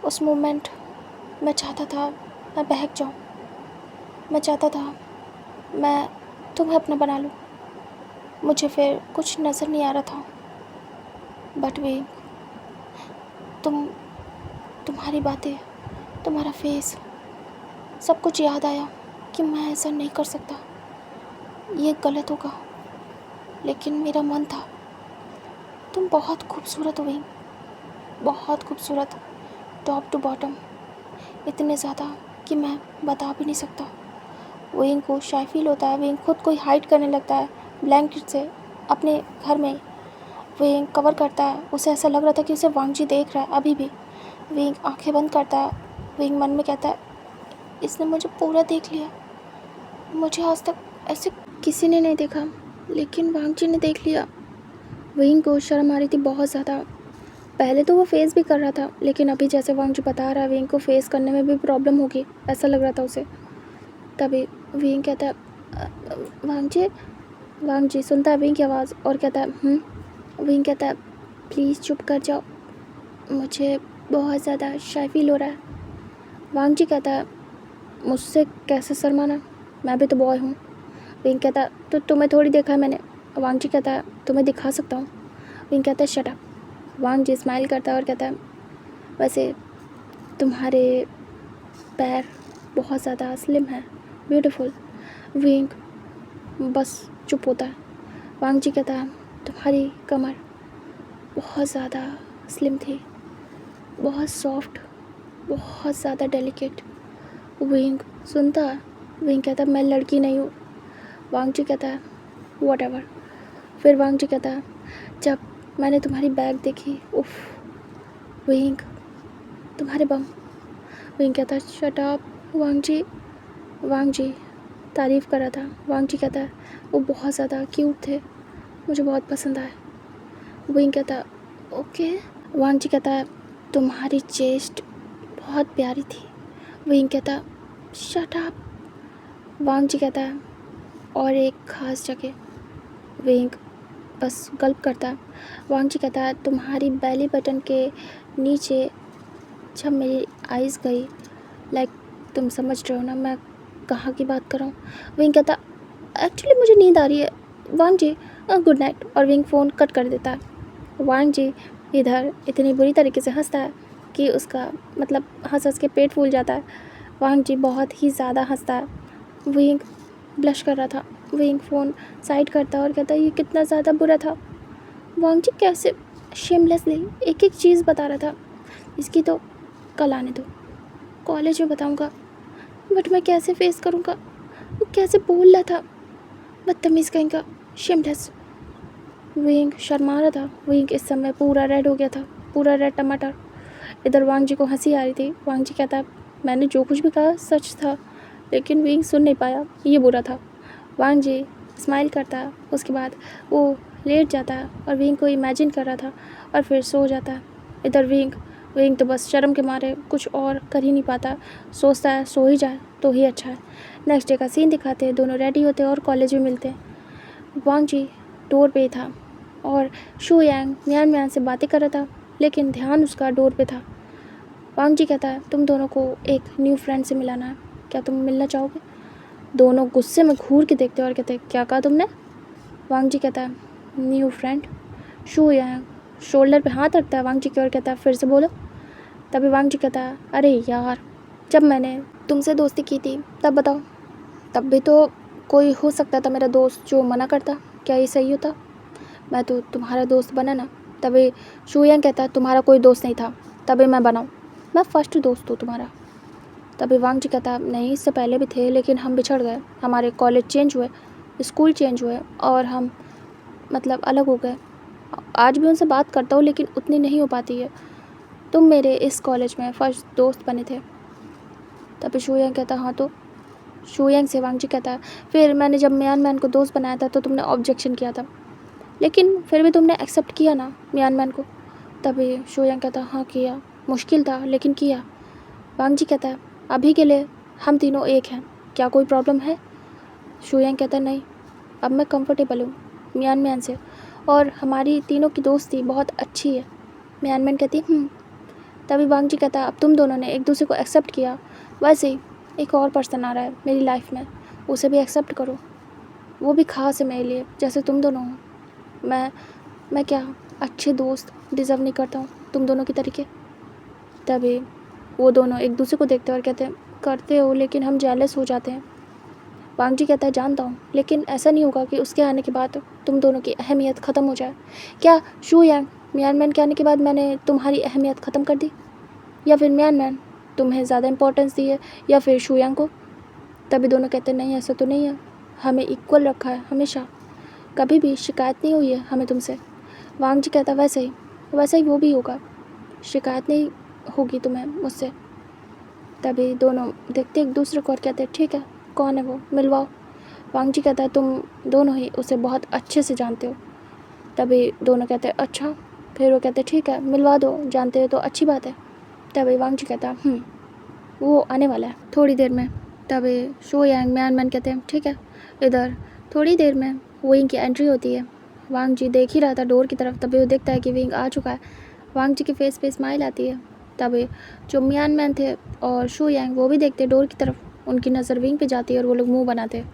उस मोमेंट मैं चाहता था मैं बहक जाऊँ, मैं चाहता था मैं तुम्हें अपना बना लूँ। मुझे फिर कुछ नज़र नहीं आ रहा था, बट विंग तुम्हारी बातें, तुम्हारा फेस, सब कुछ याद आया कि मैं ऐसा नहीं कर सकता, ये गलत होगा, लेकिन मेरा मन था। तुम बहुत खूबसूरत हो विंग, बहुत खूबसूरत, टॉप टू बॉटम, इतने ज़्यादा कि मैं बता भी नहीं सकता। विंग को शाय फील होता है। विंग खुद को हाइड करने लगता है ब्लैंकेट से अपने घर में। विंग कवर करता है, उसे ऐसा लग रहा था कि उसे वांग जी देख रहा है अभी भी। विंग आंखें बंद करता है। विंग मन में कहता है इसने मुझे पूरा देख लिया, मुझे आज तक ऐसे किसी ने नहीं देखा, लेकिन वांग जी ने देख लिया। विंग को शर्म आ रही थी बहुत ज़्यादा। पहले तो वो फेस भी कर रहा था, लेकिन अभी जैसे वांग जी बता रहा है विंग को फेस करने में भी प्रॉब्लम होगी, ऐसा लग रहा था उसे। तभी विंग कहता है वांग जी। वांग जी सुनता है विंग की आवाज़ और कहता है विंग कहता है प्लीज़ चुप कर जाओ, मुझे बहुत ज़्यादा शाय फील हो रहा है। वांग जी कहता है मुझसे कैसे शर्माना, मैं भी तो बॉय हूँ। विंग कहता है तो तुम्हें थोड़ी देखा है मैंने। वांग जी कहता है तुम्हें दिखा सकता हूँ। विंग कहता है शट अप। वांग जी स्माइल करता है और कहता है वैसे तुम्हारे पैर बहुत ज़्यादा स्लिम है, ब्यूटीफुल। विंग बस चुप होता है। वांग जी कहता है तुम्हारी कमर बहुत ज़्यादा स्लिम थी, बहुत सॉफ्ट, बहुत ज़्यादा डेलिकेट। विंग सुनता है। विंग कहता है मैं लड़की नहीं हूँ। वांग जी कहता है वॉट एवर। फिर वांग जी कहता है जब मैंने तुम्हारी बैग देखी, उफ विंग तुम्हारे बम। विंग कहता है शट अप वांग जी। वांग जी तारीफ़ कर रहा था। वांग जी कहता है वो बहुत ज़्यादा क्यूट थे, मुझे बहुत पसंद आए। विंग कहता है ओके। वांग जी कहता है तुम्हारी चेस्ट बहुत प्यारी थी। विंग कहता है शट अप। वांग जी कहता है और एक ख़ास जगह। विंग बस गल्प करता है। वांग जी कहता है तुम्हारी बेली बटन के नीचे जब मेरी आइज़ गई, लाइक तुम समझ रहे हो ना मैं कहाँ की बात कर रहा हूँ। विंग कहता एक्चुअली मुझे नींद आ रही है वांग जी, गुड नाइट। और विंग फ़ोन कट कर देता है। वांग जी इधर इतनी बुरी तरीके से हंसता है कि उसका मतलब हंस हंस के पेट फूल जाता है। वांग जी बहुत ही ज़्यादा हंसता है। विंग ब्लश कर रहा था। विंग फ़ोन साइड करता है और कहता है ये कितना ज़्यादा बुरा था। वांग जी कैसे शेमलेसली एक एक चीज़ बता रहा था, इसकी तो कल आने दो, कॉलेज में बताऊंगा, बट मैं कैसे फेस करूंगा, वो कैसे बोल रहा था, बदतमीज़ कहीं का, शेमलेस। विंग शर्मा रहा था। विंग इस समय पूरा रेड हो गया था, पूरा रेड टमाटर। इधर वांग जी को हंसी आ रही थी। वांग जी कहता मैंने जो कुछ भी कहा सच था, लेकिन विंग सुन नहीं पाया, ये बुरा था। वांग जी स्माइल करता है, उसके बाद वो लेट जाता है और विंग को इमेजिन कर रहा था और फिर सो जाता है। इधर विंग तो बस शर्म के मारे कुछ और कर ही नहीं पाता, सोचता है सो ही जाए तो ही अच्छा है। नेक्स्ट डे का सीन दिखाते हैं, दोनों रेडी होते हैं और कॉलेज में मिलते हैं। वांग जी डोर पे था और शू यांग म्यान म्यान से बातें कर रहा था, लेकिन ध्यान उसका डोर पे था। वांग जी कहता है तुम दोनों को एक न्यू फ्रेंड से मिलाना है, क्या तुम मिलना चाहोगे? दोनों गुस्से में घूर के देखते हैं और कहते हैं क्या कहा तुमने? वांग जी कहता है न्यू फ्रेंड। शू यांग शोल्डर पे हाथ रखता है वांग जी की और कहता है फिर से बोलो। तभी वांग जी कहता है अरे यार, जब मैंने तुमसे दोस्ती की थी तब बताओ, तब भी तो कोई हो सकता था मेरा दोस्त जो मना करता, क्या ये सही होता? मैं तो तुम्हारा दोस्त बना ना। तभी शू यांग कहता है तुम्हारा कोई दोस्त नहीं था, तभी मैं बनाऊँ, मैं फर्स्ट दोस्त हूँ तुम्हारा। तभी वांग जी कहता नहीं, इससे पहले भी थे लेकिन हम बिछड़ गए, हमारे कॉलेज चेंज हुए, स्कूल चेंज हुए और हम मतलब अलग हो गए। आज भी उनसे बात करता हूँ लेकिन उतनी नहीं हो पाती है। तुम मेरे इस कॉलेज में फर्स्ट दोस्त बने थे। तभी शू यांग कहता हाँ तो शोयंग से वांगजी कहता है, फिर मैंने जब मियान मैन को दोस्त बनाया था तो तुमने ऑब्जेक्शन किया था, लेकिन फिर भी तुमने एक्सेप्ट किया ना मियान मैन को। तभी शोयंग कहता हाँ किया, मुश्किल था लेकिन किया। वांगजी कहता है अभी के लिए हम तीनों एक हैं, क्या कोई प्रॉब्लम है? शोयंग कहता नहीं, अब मैं कंफर्टेबल हूँ मियान मैन से, और हमारी तीनों की दोस्ती बहुत अच्छी है। मियान मैन कहती तभी वांगजी कहता अब तुम दोनों ने एक दूसरे को एक्सेप्ट किया, वैसे ही एक और पर्सन आ रहा है मेरी लाइफ में, उसे भी एक्सेप्ट करो, वो भी खास है मेरे लिए जैसे तुम दोनों हो। मैं क्या अच्छे दोस्त डिज़र्व नहीं करता हूँ तुम दोनों की तरीके? तभी वो दोनों एक दूसरे को देखते और कहते हैं करते हो लेकिन हम जेलस हो जाते हैं। वांगजी कहता है जानता हूँ, लेकिन ऐसा नहीं होगा कि उसके आने के बाद तुम दोनों की अहमियत ख़त्म हो जाए। क्या शोयंग, मियान मैन के आने के बाद मैंने तुम्हारी अहमियत ख़त्म कर दी, या फिर मियान मैन तुम्हें ज़्यादा इंपॉर्टेंस दी है, या फिर शोयंग को? तभी दोनों कहते हैं नहीं ऐसा तो नहीं है, हमें इक्वल रखा है हमेशा, कभी भी शिकायत नहीं हुई है हमें तुमसे। वांगजी कहता वैसे ही वो भी होगा, शिकायत नहीं होगी तुम्हें मुझसे। तभी दोनों देखते एक दूसरे को और कहते हैं ठीक है, कौन है वो, मिलवाओ। वांगजी कहता है तुम दोनों ही उसे बहुत अच्छे से जानते हो। तभी दोनों कहते हैं अच्छा। फिर वो कहते ठीक है मिलवा दो, जानते हो तो अच्छी बात है। तभी वांगजी कहता वो आने वाला है थोड़ी देर में। तभी शोयंग मियान मैन कहते हैं ठीक है। इधर थोड़ी देर में विंग की एंट्री होती है। वांगजी देख ही रहा था डोर की तरफ, तभी वो देखता है कि विंग आ चुका है। वांगजी के फेस पे स्माइल आती है। तभी जो मियान मैन थे और शोयंग वो भी देखते डोर की तरफ, उनकी नज़र विंग पे जाती है और वो लोग मुंह बनाते।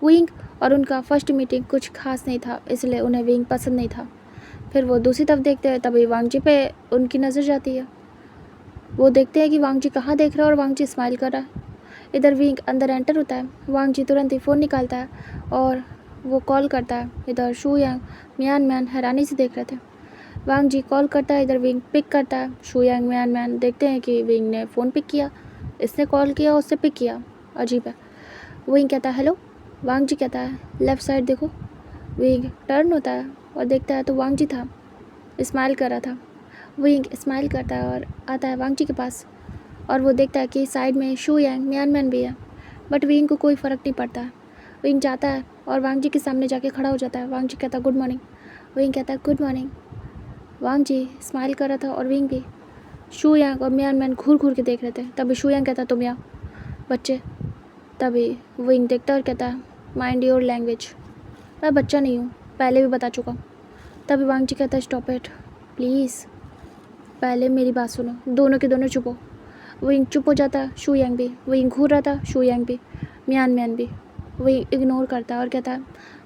विंग और उनका फर्स्ट मीटिंग कुछ खास नहीं था, इसलिए उन्हें विंग पसंद नहीं था। फिर वो दूसरी तरफ देखते हैं, तभी वांगजी पे उनकी नज़र जाती है। वो देखते हैं कि वांगजी कहाँ देख रहा है और वांगजी स्माइल कर रहा है। इधर विंग अंदर एंटर होता है। वांगजी तुरंत ही फ़ोन निकालता है और वो कॉल करता है। इधर शोयंग मियान मैन हैरानी से देख रहे थे। वांगजी कॉल करता है, इधर विंग पिक करता है। शोयंग मियान मैन देखते हैं कि विंग ने फ़ोन पिक किया, इसने कॉल किया उससे पिक किया, अजीब है। विंग कहता है हेलो। वांगजी कहता है लेफ़्ट साइड देखो। विंग टर्न होता है और देखता है तो वांगजी था, स्माइल कर रहा था। विंग स्माइल करता है और आता है वांगजी के पास, और वो देखता है कि साइड में शोयंग मियान मैन भी है, बट विंग को कोई फ़र्क नहीं पड़ता है। विंग जाता है और वांगजी के सामने जाके खड़ा हो जाता है। वांगजी कहता है गुड मॉर्निंग। विंग कहता है गुड मॉर्निंग। वांगजी स्माइल कर रहा था और विंग भी। शोयंग और मियान मैन घूर घूर के देख रहे थे। तभी शोयंग कहता तुम यहाँ बच्चे। तभी विंग देखता और कहता है माइंड योर लैंग्वेज, मैं बच्चा नहीं हूँ, पहले भी बता चुका हूँ। तभी वांगजी कहता है स्टॉप इट प्लीज़, पहले मेरी बात सुनो। दोनों के दोनों चुप हो। विंग चुप हो जाता है, शोयंग भी। विंग घूर रहा था, शोयंग भी, मियान मैन भी। विंग इग्नोर करता है और कहता है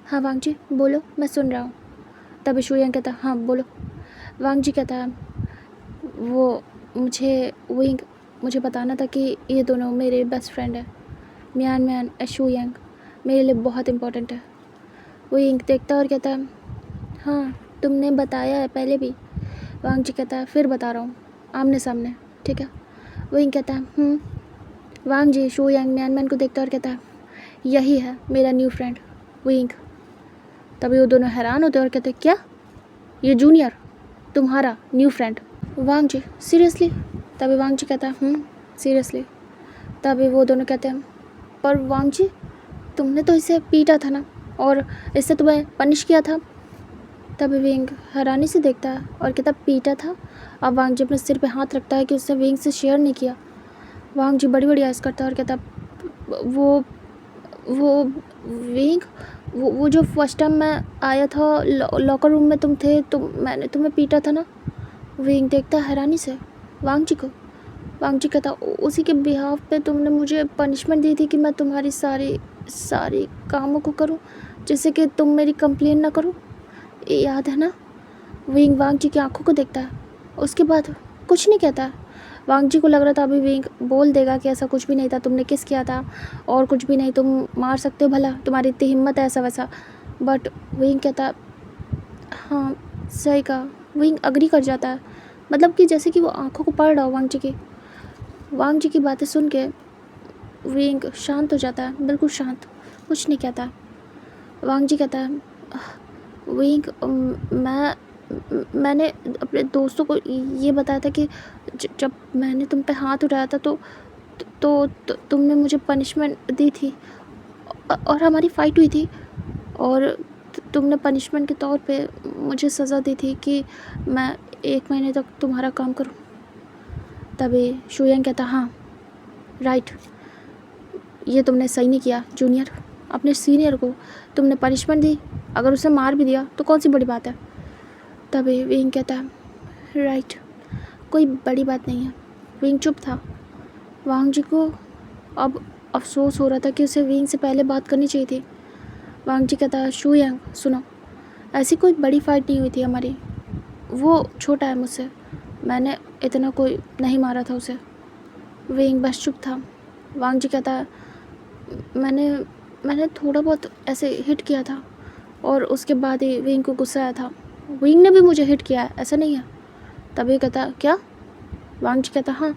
हाँ वांगजी बोलो, मैं सुन रहा हूँ। तभी शोयंग कहता है हाँ बोलो। वांगजी कहता है वो विंग मुझे बताना था कि ये दोनों मेरे बेस्ट फ्रेंड हैं, मियान मैन और शोयंग मेरे लिए बहुत इम्पोर्टेंट है। विंग देखता और कहता है हाँ तुमने बताया है पहले भी। वांगजी कहता है फिर बता रहा हूँ आमने सामने, ठीक है। विंग कहता है वांगजी शोयंग मियान मैन को देखता और कहता है यही है मेरा न्यू फ्रेंड विंग। तभी वो दोनों हैरान होते और कहते क्या, ये जूनियर तुम्हारा न्यू फ्रेंड? वांगजी सीरियसली? तभी वांगजी कहता है सीरियसली। तभी वो दोनों कहते हैं पर वांगजी तुमने तो इसे पीटा था ना, और इससे तुम्हें पनिश किया था। तभी विंग हैरानी से देखता है और कहता पीटा था। अब वांगजी अपने सिर पे हाथ रखता है कि उसने विंग से शेयर नहीं किया। वांगजी बड़ी बड़ी आइज़ करता है और कहता वो विंग वो जो फर्स्ट टाइम मैं आया था लॉकर रूम में तुम थे तो मैंने तुम्हें पीटा था ना। विंग देखता हैरानी से वांगजी को। वांगजी कहता उसी के बिहाफ पे तुमने मुझे पनिशमेंट दी थी कि मैं तुम्हारी सारी कामों को करूं, जिससे कि तुम मेरी कंप्लेन ना करो, ये याद है ना। विंग वांगजी की आंखों को देखता है, उसके बाद कुछ नहीं कहता। वांगजी को लग रहा था अभी विंग बोल देगा कि ऐसा कुछ भी नहीं था, तुमने किस किया था और कुछ भी नहीं, तुम मार सकते हो भला, तुम्हारी इतनी हिम्मत है ऐसा वैसा। बट विंग कहता हाँ सही कहा। विंग अग्री कर जाता है, मतलब कि जैसे कि वो आंखों को पढ़ रहा हो वांगजी की बातें सुन के विंग शांत हो जाता है, बिल्कुल शांत, कुछ नहीं कहता। वांगजी कहता है विंग मैंने अपने दोस्तों को ये बताया था कि जब मैंने तुम पे हाथ उठाया था तो तुमने मुझे पनिशमेंट दी थी और हमारी फ़ाइट हुई थी, और तुमने पनिशमेंट के तौर पे मुझे सज़ा दी थी कि मैं 1 महीने तक तुम्हारा काम करूं। तभी शुयांग कहता, हाँ राइट, ये तुमने सही नहीं किया जूनियर। अपने सीनियर को तुमने पनिशमेंट दी, अगर उसे मार भी दिया तो कौन सी बड़ी बात है। तभी विंग कहता है राइट, कोई बड़ी बात नहीं है। विंग चुप था। वांग जी को अब अफसोस हो रहा था कि उसे विंग से पहले बात करनी चाहिए थी। वांग जी कहता है शुयांग सुनो, ऐसी कोई बड़ी फाइट नहीं हुई थी हमारी, वो छोटा है मुझसे, मैंने इतना कोई नहीं मारा था उसे। विंग बस चुप था। वांग जी कहता है मैंने थोड़ा बहुत ऐसे हिट किया था, और उसके बाद ही विंग को गुस्सा आया था। विंग ने भी मुझे हिट किया है, ऐसा नहीं है। तभी कहता क्या? वांग जी कहता हाँ,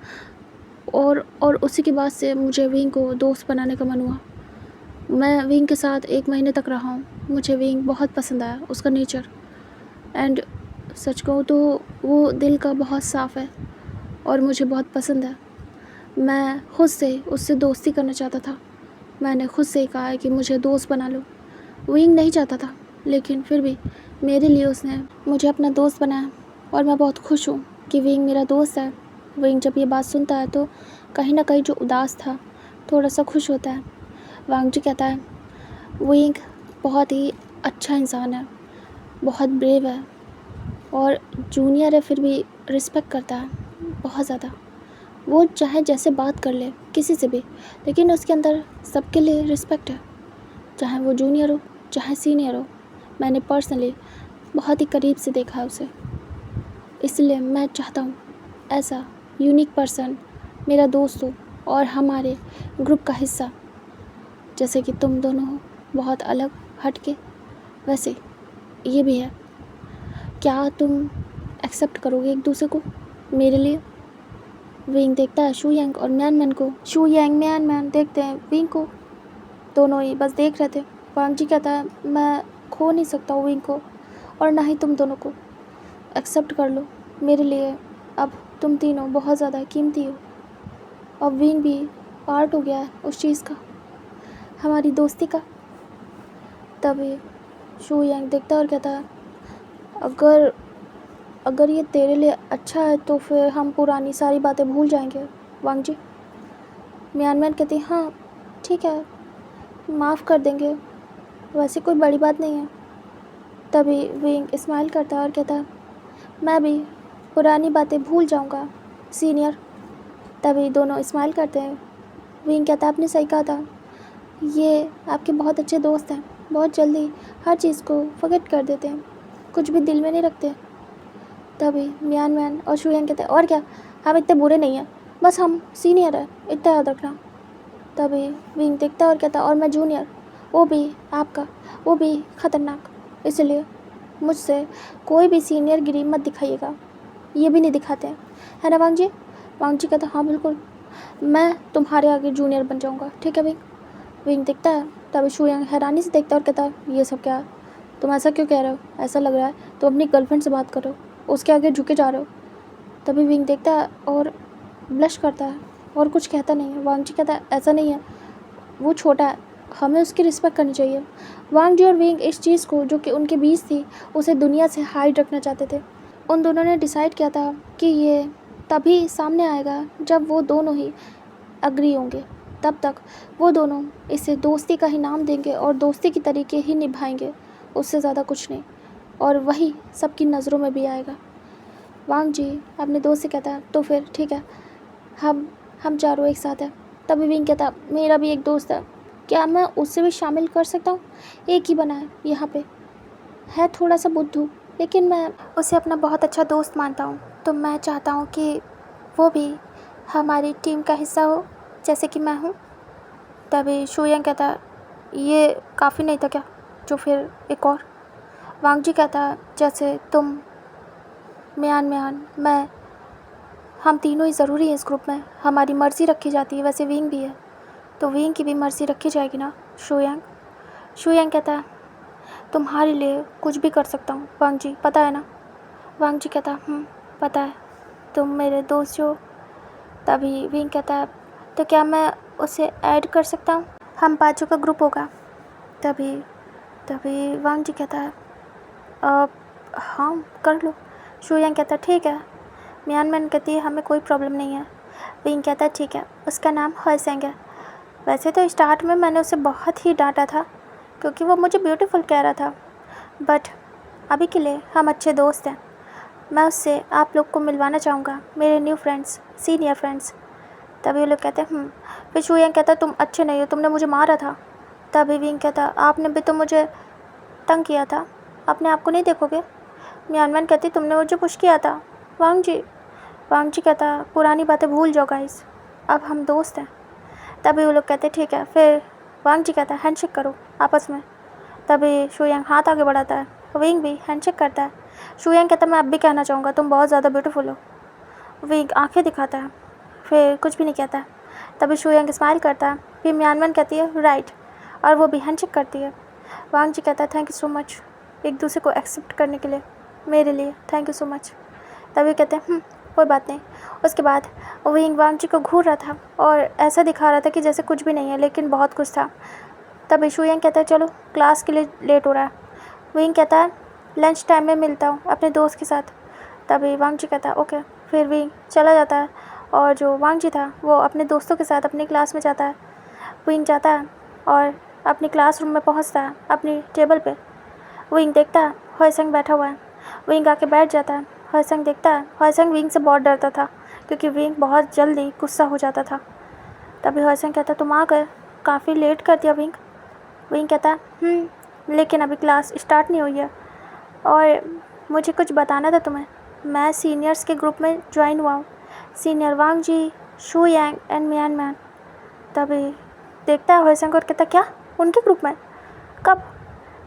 और उसी के बाद से मुझे विंग को दोस्त बनाने का मन हुआ। मैं विंग के साथ 1 महीने तक रहा हूँ। मुझे विंग बहुत पसंद आया, उसका नेचर, एंड सच कहूँ तो वो दिल का बहुत साफ़ है और मुझे बहुत पसंद है। मैं खुद से उससे दोस्ती करना चाहता था। मैंने खुद से ही कहा है कि मुझे दोस्त बना लो। विंग नहीं चाहता था, लेकिन फिर भी मेरे लिए उसने मुझे अपना दोस्त बनाया, और मैं बहुत खुश हूँ कि विंग मेरा दोस्त है। विंग जब ये बात सुनता है तो कहीं ना कहीं जो उदास था थोड़ा सा खुश होता है। वांग जी कहता है विंग बहुत ही अच्छा इंसान है, बहुत ब्रेव है, और जूनियर है फिर भी रिस्पेक्ट करता है बहुत ज़्यादा। वो चाहे जैसे बात कर ले किसी से भी, लेकिन उसके अंदर सबके लिए रिस्पेक्ट है, चाहे वो जूनियर हो चाहे सीनियर हो। मैंने पर्सनली बहुत ही करीब से देखा है उसे, इसलिए मैं चाहता हूँ ऐसा यूनिक पर्सन मेरा दोस्त हो और हमारे ग्रुप का हिस्सा। जैसे कि तुम दोनों हो बहुत अलग हटके, वैसे ये भी है। क्या तुम एक्सेप्ट करोगे एक दूसरे को मेरे लिए? विंग देखता है शुयांग और म्यानम्यान को। शुयांग म्यानम्यान देखते हैं विंग को, दोनों ही बस देख रहे थे। वांग जी कहता है मैं खो नहीं सकता हूँ विंग को, और ना ही तुम दोनों को। एक्सेप्ट कर लो मेरे लिए, अब तुम तीनों बहुत ज़्यादा कीमती हो। अब विंग भी पार्ट हो गया है उस चीज़ का, हमारी दोस्ती का। तभी शुयांग देखता है और कहता है अगर ये तेरे लिए अच्छा है तो फिर हम पुरानी सारी बातें भूल जाएंगे वांग जी। म्यानम्यान कहती हाँ ठीक है, माफ़ कर देंगे, वैसे कोई बड़ी बात नहीं है। तभी विंग स्माइल करता है और कहता है मैं भी पुरानी बातें भूल जाऊंगा सीनियर। तभी दोनों स्माइल करते हैं। विंग कहता आपने सही कहा था, ये आपके बहुत अच्छे दोस्त हैं, बहुत जल्दी हर चीज़ को फॉरगेट कर देते हैं, कुछ भी दिल में नहीं रखते। तभी म्यानम्यान और शुयांग कहते हैं और क्या, हम इतने बुरे नहीं हैं, बस हम सीनियर हैं, इतना याद रखना। तभी विंग देखता और कहता और मैं जूनियर, वो भी आपका, वो भी ख़तरनाक, इसलिए मुझसे कोई भी सीनियर गिरी मत दिखाइएगा, ये भी नहीं दिखाते हैं, है ना वांग जी? वांग जी कहता हाँ बिल्कुल, मैं तुम्हारे आगे जूनियर बन जाऊँगा, ठीक है विंग? विंग देखता है। तभी शुयांग हैरानी से देखता और कहता है ये सब क्या है, तुम ऐसा क्यों कह रहे हो? ऐसा लग रहा है तुम अपनी गर्लफ्रेंड से बात कर रहे हो, उसके आगे झुके जा रहे हो। तभी विंग देखता है और ब्लश करता है और कुछ कहता नहीं है। वांग जी कहता है ऐसा नहीं है, वो छोटा है, हमें उसकी रिस्पेक्ट करनी चाहिए। वांग जी और विंग इस चीज़ को जो कि उनके बीच थी उसे दुनिया से हाइड रखना चाहते थे। उन दोनों ने डिसाइड किया था कि ये तभी सामने आएगा जब वो दोनों ही अग्री होंगे, तब तक वो दोनों इसे दोस्ती का ही नाम देंगे और दोस्ती की तरीके ही निभाएंगे, उससे ज़्यादा कुछ नहीं, और वही सबकी नज़रों में भी आएगा। वांग जी अपने दोस्त से कहता है तो फिर ठीक है, हम चारों एक साथ हैं। तभी विंग कहता मेरा भी एक दोस्त है, क्या मैं उससे भी शामिल कर सकता हूँ? एक ही बना है यहाँ पे, है थोड़ा सा बुद्धू, लेकिन मैं उसे अपना बहुत अच्छा दोस्त मानता हूँ, तो मैं चाहता हूँ कि वो भी हमारी टीम का हिस्सा हो जैसे कि मैं हूँ। तभी शुयांग कहता ये काफ़ी नहीं था क्या, जो फिर एक और? वांग जी कहता जैसे तुम, म्यान मैं, हम तीनों ही ज़रूरी हैं इस ग्रुप में, हमारी मर्ज़ी रखी जाती है, वैसे विंग भी है तो विंग की भी मर्ज़ी रखी जाएगी ना शुयांग? शुयांग कहता है तुम्हारे लिए कुछ भी कर सकता हूँ वांग जी, पता है ना? वांग जी कहता पता है, तुम मेरे दोस्त हो। तभी विंग कहता है तो क्या मैं उसे ऐड कर सकता हूँ? हम 5 का ग्रुप होगा। तभी तभी वांग जी कहता है हाँ कर लो। शुयांग कहता है ठीक है। म्यानमैन कहती है हमें कोई प्रॉब्लम नहीं है। विंग कहता है ठीक है, उसका नाम हॉयसेंग है। वैसे तो स्टार्ट में मैंने उसे बहुत ही डांटा था क्योंकि वो मुझे ब्यूटीफुल कह रहा था, बट अभी के लिए हम अच्छे दोस्त हैं। मैं उससे आप लोग को मिलवाना चाहूँगा, मेरे न्यू फ्रेंड्स, सीनियर फ्रेंड्स। तभी वो लोग कहते हैं फिर शुयांग कहता है तुम अच्छे नहीं हो, तुमने मुझे मारा था। तभी विंग कहता आपने भी तो मुझे तंग किया था, अपने आप को नहीं देखोगे? म्यानमैन कहती तुमने मुझे पुश किया था। वांग जी कहता पुरानी बातें भूल जाओ गाइस, अब हम दोस्त हैं। तभी वो लोग कहते ठीक है। फिर वांग जी कहता है हैंडशेक करो आपस में। तभी शुयांग हाथ आगे बढ़ाता है, विंग भी हैंडशेक करता है। शुयांग कहता मैं अब भी कहना चाहूँगा तुम बहुत ज़्यादा ब्यूटीफुल हो। विंग आंखें दिखाता है, फिर कुछ भी नहीं कहता है। तभी शुयांग स्माइल करता है। फिर म्यानमैन कहती है राइट, और वो भी हैंडशेक करती है। वांग जी कहता है थैंक यू सो मच एक दूसरे को एक्सेप्ट करने के लिए, मेरे लिए थैंक यू सो मच। तभी कहते हैं कोई बात नहीं। उसके बाद विंग वांग जी को घूर रहा था और ऐसा दिखा रहा था कि जैसे कुछ भी नहीं है, लेकिन बहुत कुछ था। तभी शुयांग कहता है चलो क्लास के लिए लेट हो रहा है। विंग कहता है लंच टाइम में मिलता हूँ अपने दोस्त के साथ। तभी वांग जी कहता है ओके। फिर विंग चला जाता है और जो वांग जी था वो अपने दोस्तों के साथ अपनी क्लास में जाता है। विंग जाता है और अपनी क्लासरूम में पहुंचता है अपनी टेबल पे। विंग देखता है हॉयसेंग बैठा हुआ है। विंग आके बैठ जाता है। हॉयसेंग देखता है, हॉयसेंग विंग से बहुत डरता था क्योंकि विंग बहुत जल्दी गुस्सा हो जाता था। तभी हॉयसेंग कहता तुम आ गए, काफ़ी लेट कर दिया विंग। विंग कहता लेकिन अभी क्लास स्टार्ट नहीं हुई है और मुझे कुछ बताना था तुम्हें। मैं सीनियर्स के ग्रुप में ज्वाइन हुआ हूँ, सीनियर वांग जी, शुयांग एंड म्यानमैन। तभी देखता है हॉयसेंग और कहता क्या उनके ग्रुप में, कब?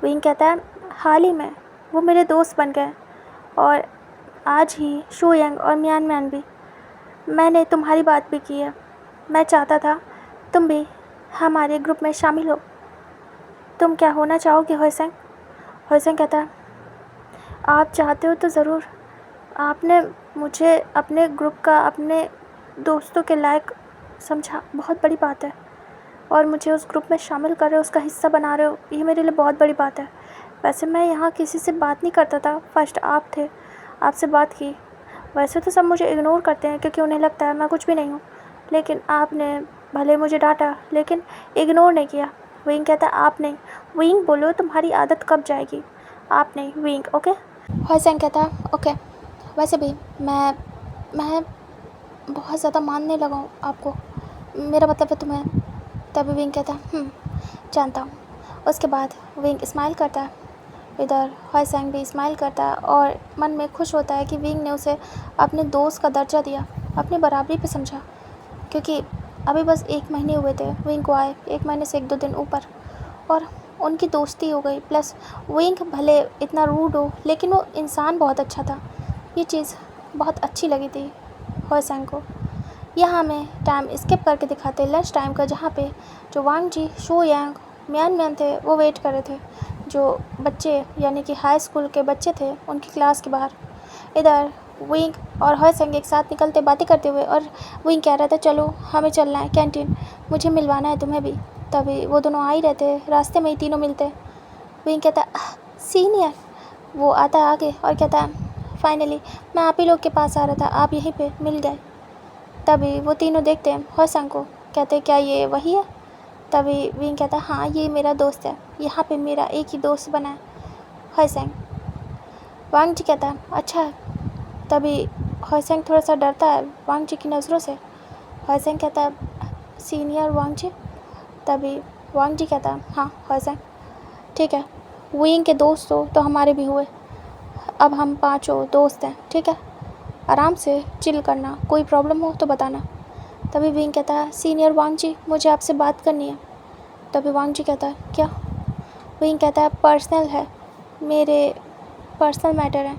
विंग कहता है हाल ही में, वो मेरे दोस्त बन गए और आज ही शुयांग और म्यानमैन भी। मैंने तुम्हारी बात भी की है, मैं चाहता था तुम भी हमारे ग्रुप में शामिल हो। तुम क्या होना चाहोगे हॉयसेंग? हॉयसेंग कहता है आप चाहते हो तो ज़रूर। आपने मुझे अपने ग्रुप का, अपने दोस्तों के लायक समझा, बहुत बड़ी बात है। और मुझे उस ग्रुप में शामिल कर रहे हो, उसका हिस्सा बना रहे हो, ये मेरे लिए बहुत बड़ी बात है। वैसे मैं यहाँ किसी से बात नहीं करता था, फर्स्ट आप थे, आपसे बात की। वैसे तो सब मुझे इग्नोर करते हैं क्योंकि उन्हें लगता है मैं कुछ भी नहीं हूँ, लेकिन आपने भले मुझे डांटा लेकिन इग्नोर नहीं किया। विंग कहता है आप नहीं। विंग बोलो तुम्हारी आदत कब जाएगी? आप नहीं, विंग। ओके। हॉयसेंग कहता ओके। वैसे भी मैं बहुत ज़्यादा मानने लगा हूँ आपको, मेरा मतलब है तुम्हें। तभी विंग कहता जानता हूँ। उसके बाद विंग स्माइल करता है, इधर हॉयसेंग भी स्माइल करता है और मन में खुश होता है कि विंग ने उसे अपने दोस्त का दर्जा दिया, अपनी बराबरी पे समझा। क्योंकि अभी बस 1 महीने हुए थे विंग को आए, 1 महीने से 1-2 दिन ऊपर, और उनकी दोस्ती हो गई। प्लस विंग भले इतना रूड हो लेकिन वो इंसान बहुत अच्छा था। ये चीज़ बहुत अच्छी लगी थी हॉयसेंग को। यहाँ हमें टाइम स्किप करके दिखाते लंच टाइम का, जहाँ पे जो वांग जी, शुयांग, म्यानमैन थे वो वेट कर रहे थे, जो बच्चे यानी कि हाई स्कूल के बच्चे थे उनकी क्लास के बाहर। इधर विंग और हॉयसेंग एक साथ निकलते बातें करते हुए, और विंग कह रहा था चलो हमें चलना है कैंटीन, मुझे मिलवाना है तुम्हें भी। तभी वो दोनों आ ही रहते, रास्ते में ही तीनों मिलते। विंग कहता सीनियर, वो आता है आगे और कहता है फाइनली मैं आप ही लोग के पास आ रहा था, आप यहीं पे मिल गए। तभी वो तीनों देखते हैं हॉयसेंग को, कहते क्या ये वही है? तभी विंग कहता हाँ ये मेरा दोस्त है, यहाँ पे मेरा एक ही दोस्त बना है, हॉयसेंग। वांग जी कहता है अच्छा है। तभी हॉयसेंग थोड़ा सा डरता है वांग जी की नज़रों से। हॉयसेंग कहता है सीनियर वांग जी। तभी वांग जी कहता है हाँ हॉयसेंग ठीक है, विंग के दोस्त हो तो हमारे भी हुए, अब हम 5 दोस्त हैं, ठीक है? आराम से चिल करना, कोई प्रॉब्लम हो तो बताना। तभी विंग कहता है सीनियर वांग जी मुझे आपसे बात करनी है। तभी वांग जी कहता है क्या? विंग कहता है पर्सनल है, मेरे पर्सनल मैटर है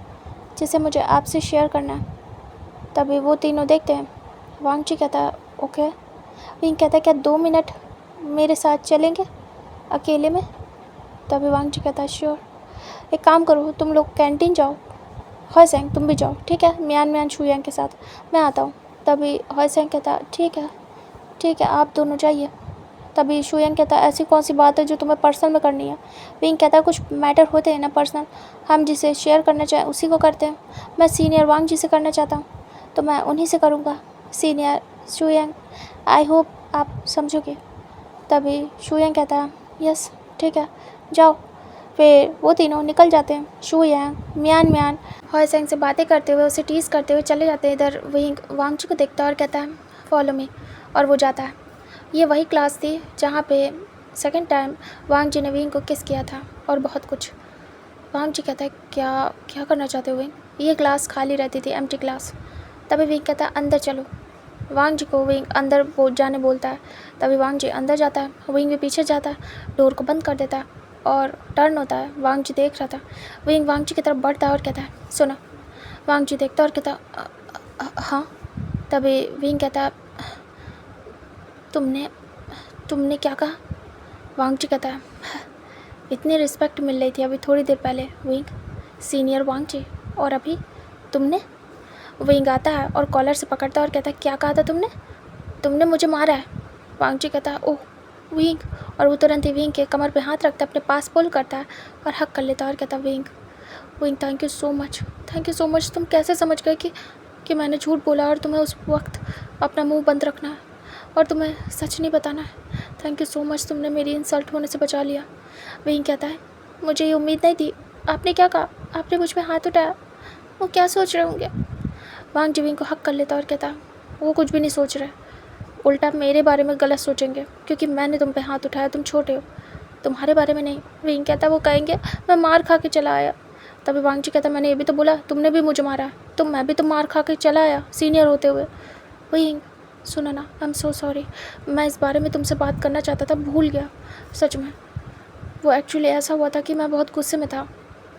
जिसे मुझे आपसे शेयर करना है। तभी वो तीनों देखते हैं। वांग जी कहता है ओके। विंग कहता है क्या 2 मिनट मेरे साथ चलेंगे अकेले में? तभी वांग जी कहता है श्योर। एक काम करो तुम लोग कैंटीन जाओ, हॉयसेंग तुम भी जाओ, ठीक है? म्यानमैन शुयांग के साथ, मैं आता हूँ। तभी हॉयसेंग कहता ठीक है ठीक है, आप दोनों जाइए। तभी शुयंग कहता है ऐसी कौन सी बात है जो तुम्हें पर्सनल में करनी है। विंग कहता है कुछ मैटर होते हैं ना पर्सनल, हम जिसे शेयर करना चाहें उसी को करते हैं। मैं सीनियर वांग जी से करना चाहता हूँ तो मैं उन्हीं से करूँगा। सीनियर शुयंग, आई होप आप समझोगे। तभी शुयंग कहता है यस ठीक है, जाओ। फिर वो तीनों निकल जाते हैं। शुयंग म्यान म्यान हॉयसेंग से बातें करते हुए, उसे टीज़ करते हुए चले जाते हैं। इधर विंग वांग जी को देखता है और कहता है फॉलो मी, और वो जाता है। ये वही क्लास थी जहाँ पे सेकंड टाइम वांग जी ने विंग को किस किया था और बहुत कुछ। वांग जी कहता है क्या क्या करना चाहते हो विंग? ये क्लास खाली रहती थी, एम्प्टी क्लास। तभी विंग कहता है अंदर चलो। वांग जी को विंग अंदर जाने बोलता है। तभी वांग जी अंदर जाता है, विंग भी पीछे जाता है, डोर को बंद कर देता है और टर्न होता है। वांग जी देख रहा था। विंग वांग जी की तरफ बढ़ता है और कहता है सुनो। वांग जी देखता है और कहता हाँ। तभी विंग कहता है तुमने क्या कहा? वांग जी कहता है इतनी रिस्पेक्ट मिल रही थी अभी थोड़ी देर पहले विंग, सीनियर वांग जी, और अभी तुमने। विंग आता है और कॉलर से पकड़ता है और कहता है क्या कहा था तुमने मुझे मारा है। वांग जी कहता है ओह विंग, और वो तुरंत ही विंग के कमर पे हाथ रखता है, अपने पास पुल करता है और हक कर लेता है और कहता है wing thank you so much. तुम कैसे समझ गए कि मैंने झूठ बोला और तुम्हें उस वक्त अपना मुंह बंद रखना है और तुम्हें सच नहीं बताना है। थैंक यू सो मच, तुमने मेरी इंसल्ट होने से बचा लिया। विंग कहता है मुझे ये उम्मीद नहीं थी। आपने क्या कहा? आपने मुझ पे हाथ उठाया, वो क्या सोच रहे होंगे? वांग जी विंग को हक कर लेता और कहता वो कुछ भी नहीं सोच रहे, उल्टा मेरे बारे में गलत सोचेंगे क्योंकि मैंने तुम पे हाथ उठाया, तुम छोटे हो, तुम्हारे बारे में नहीं। विंग कहता वो कहेंगे मैं मार खा के चला आया। तभी वांग जी कहता मैंने ये भी तो बोला तुमने भी मुझे मारा, तो मैं भी तो मार खा के चला आया सीनियर होते हुए। विंग सुनो ना, आई एम सो सॉरी, मैं इस बारे में तुमसे बात करना चाहता था, भूल गया सच में। वो एक्चुअली ऐसा हुआ था कि मैं बहुत गुस्से में था,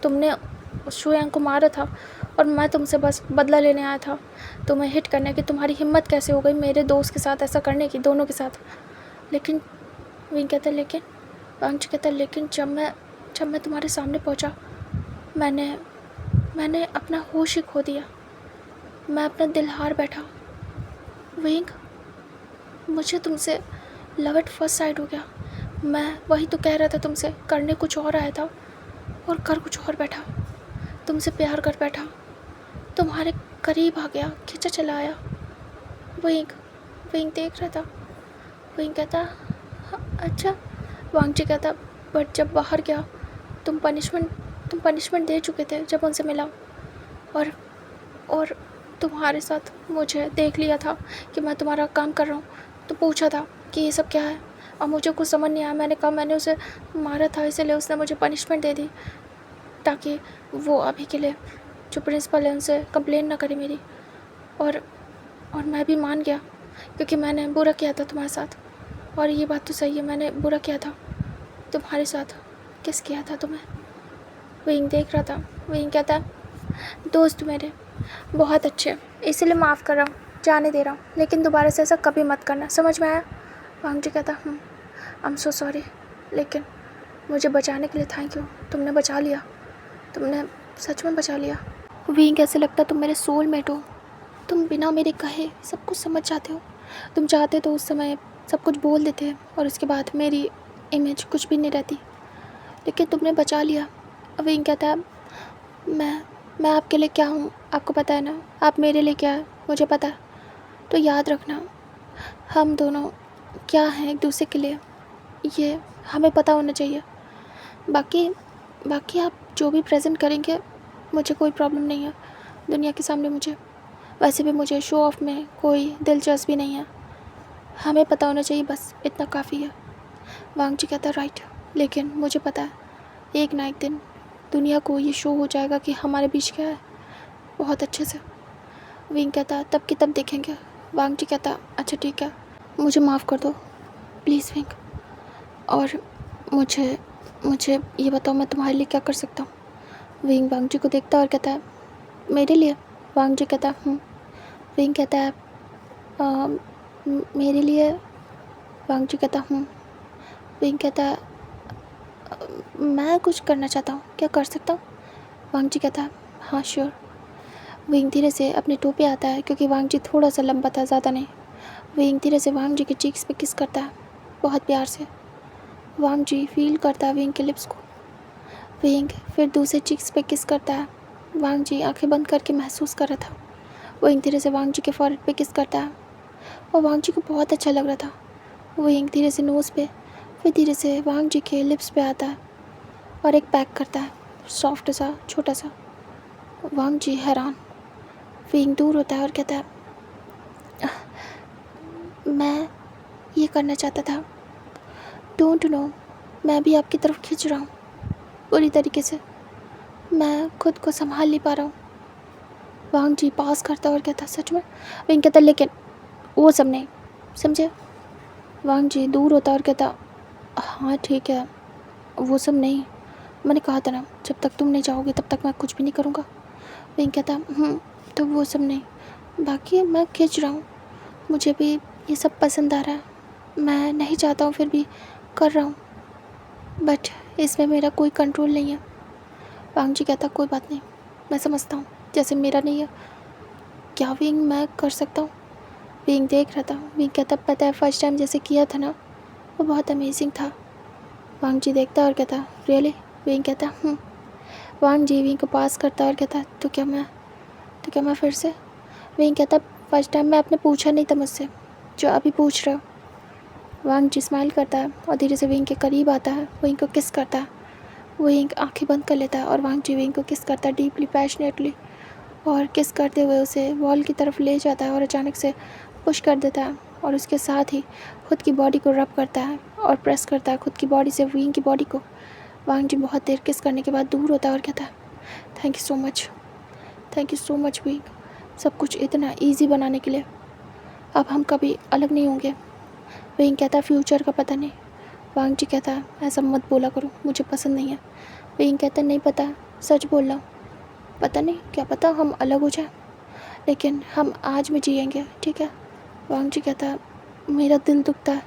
तुमने शुयंग को मारा था और मैं तुमसे बस बदला लेने आया था, तुम्हें हिट करने की। तुम्हारी हिम्मत कैसे हो गई मेरे दोस्त के साथ ऐसा करने की, दोनों के साथ। लेकिन विंग कहता लेकिन, वांग जी कहता लेकिन जब मैं तुम्हारे सामने पहुंचा, मैंने अपना होश ही खो दिया, मैं अपना दिल हार बैठा। विंग मुझे तुमसे लव एट फर्स्ट साइट हो गया। मैं वही तो कह रहा था तुमसे, करने कुछ और आया था और कर कुछ और बैठा। तुमसे प्यार कर बैठा, तुम्हारे करीब आ गया, खिंचा चला आया। विंग देख रहा था। विंग कहता "हाँ, अच्छा। वांग जी कहता बट जब बाहर गया तुम पनिशमेंट दे चुके थे जब उनसे मिला, और तुम्हारे साथ मुझे देख लिया था कि मैं तुम्हारा काम कर रहा हूँ, तो पूछा था कि ये सब क्या है, और मुझे कुछ समझ नहीं आया। मैंने कहा मैंने उसे मारा था, इसलिए उसने मुझे पनिशमेंट दे दी ताकि वो अभी के लिए जो प्रिंसिपल है उनसे कंप्लेन ना करे मेरी। और मैं भी मान गया क्योंकि मैंने बुरा किया था तुम्हारे साथ, और ये बात तो सही है, मैंने बुरा किया था तुम्हारे साथ। किस किया था तुम्हें? विंग देख रहा था। विंग कहता दोस्त मेरे बहुत अच्छे, इसलिए माफ़ कर रहा हूँ, जाने दे रहा हूँ, लेकिन दोबारा से ऐसा कभी मत करना, समझ में आया? वांग जी कहता आई एम सो सॉरी, लेकिन मुझे बचाने के लिए थैंक यू। तुमने बचा लिया, तुमने सच में बचा लिया। विंग ऐसे लगता तुम मेरे सोलमेट हो, तुम बिना मेरे कहे सब कुछ समझ जाते हो। तुम चाहते तो उस समय सब कुछ बोल देते और उसके बाद मेरी इमेज कुछ भी नहीं रहती, लेकिन तुमने बचा लिया। विंग कहता है मैं आपके लिए क्या हूँ आपको पता है ना, आप मेरे लिए क्या है मुझे पता है, तो याद रखना हम दोनों क्या हैं एक दूसरे के लिए, ये हमें पता होना चाहिए। बाकी आप जो भी प्रेजेंट करेंगे मुझे कोई प्रॉब्लम नहीं है दुनिया के सामने। मुझे वैसे भी मुझे शो ऑफ में कोई दिलचस्पी नहीं है, हमें पता होना चाहिए, बस इतना काफ़ी है। वांग जी कहता राइट, लेकिन मुझे पता है एक ना एक दिन दुनिया को ये शो हो जाएगा कि हमारे बीच क्या है, बहुत अच्छे से। विंग कहता तब की तब देखेंगे। वांग जी कहता अच्छा ठीक है, मुझे माफ़ कर दो प्लीज़ विंग, और मुझे ये बताओ मैं तुम्हारे लिए क्या कर सकता हूँ? विंग वांग जी को देखता और कहता है मेरे लिए? वांग जी कहता विंग कहता है मेरे लिए? वांग जी कहता विंग कहता मैं कुछ करना चाहता हूँ, क्या कर सकता हूँ? वांग जी कहता हाँ श्योर। विंग धीरे से अपने टोपे आता है, क्योंकि वांग जी थोड़ा सा लंबा था, ज़्यादा नहीं। विंग धीरे से वांग जी के चीक्स पे किस करता है, बहुत प्यार से। वांग जी फील करता है विंग के लिप्स को। विंग फिर दूसरे चीक्स पे किस करता है। वांग जी आंखें बंद करके महसूस कर रहा था। विंग धीरे से वांग जी के फॉरहेड पे किस करता है और वांग जी को बहुत अच्छा लग रहा था। विंग धीरे से नोज़ पे, फिर धीरे से वांग जी के लिप्स पे आता है और एक पैक करता है, सॉफ्ट सा, छोटा सा। वांग जी हैरान। विंग दूर होता है और कहता है, मैं ये करना चाहता था, डोंट नो, मैं भी आपकी तरफ खिंच रहा हूँ पूरी तरीके से, मैं खुद को संभाल नहीं पा रहा हूँ। वांग जी पास करता और कहता, सच में? विंग कहता, लेकिन वो सब नहीं, समझे? वांग जी दूर होता और कहता, हाँ ठीक है, वो सब नहीं, मैंने कहा था ना, जब तक तुम नहीं चाहोगे तब तक मैं कुछ भी नहीं करूँगा। विंग कहता, तो वो सब नहीं, बाकी मैं खिंच रहा हूँ, मुझे भी ये सब पसंद आ रहा है, मैं नहीं चाहता हूँ फिर भी कर रहा हूँ, बट इसमें मेरा कोई कंट्रोल नहीं है। वांग जी कहता, कोई बात नहीं, मैं समझता हूँ, जैसे मेरा नहीं है, क्या विंग मैं कर सकता हूँ? विंग देख रहा था। विंग कहता, पता है फर्स्ट टाइम जैसे किया था ना, वो बहुत अमेजिंग था। वांग जी देखता और कहता, रियली? विंग कहता, वांग जी विंग को पास करता और कहता, तो क्या मैं फिर से? विंग कहता, फर्स्ट टाइम में आपने पूछा नहीं था मुझसे जो अभी पूछ रहे हो। वांग जी स्माइल करता है और धीरे से विंग के करीब आता है, विंग को किस करता है। विंग आंखें बंद कर लेता है और वांग जी विंग को किस करता है डीपली, पैशनेटली, और किस करते हुए उसे वॉल की तरफ ले जाता है और अचानक से पुश कर देता है और उसके साथ ही खुद की बॉडी को रब करता है और प्रेस करता है खुद की बॉडी से विंग की बॉडी को। वांग जी बहुत देर किस करने के बाद दूर होता है और कहता है, thank you so much wing, सब कुछ इतना ईजी बनाने के लिए। अब हम कभी अलग नहीं होंगे। विंग कहता है, फ्यूचर का पता नहीं। वांग जी कहता है, ऐसा मत बोला करो, मुझे पसंद नहीं है। विंग कहता है, नहीं पता, सच बोल रहा हूँ, पता नहीं, क्या पता हम अलग हो जाए, लेकिन हम आज में जिएंगे, ठीक है? वांग जी कहता है, मेरा दिल दुखता है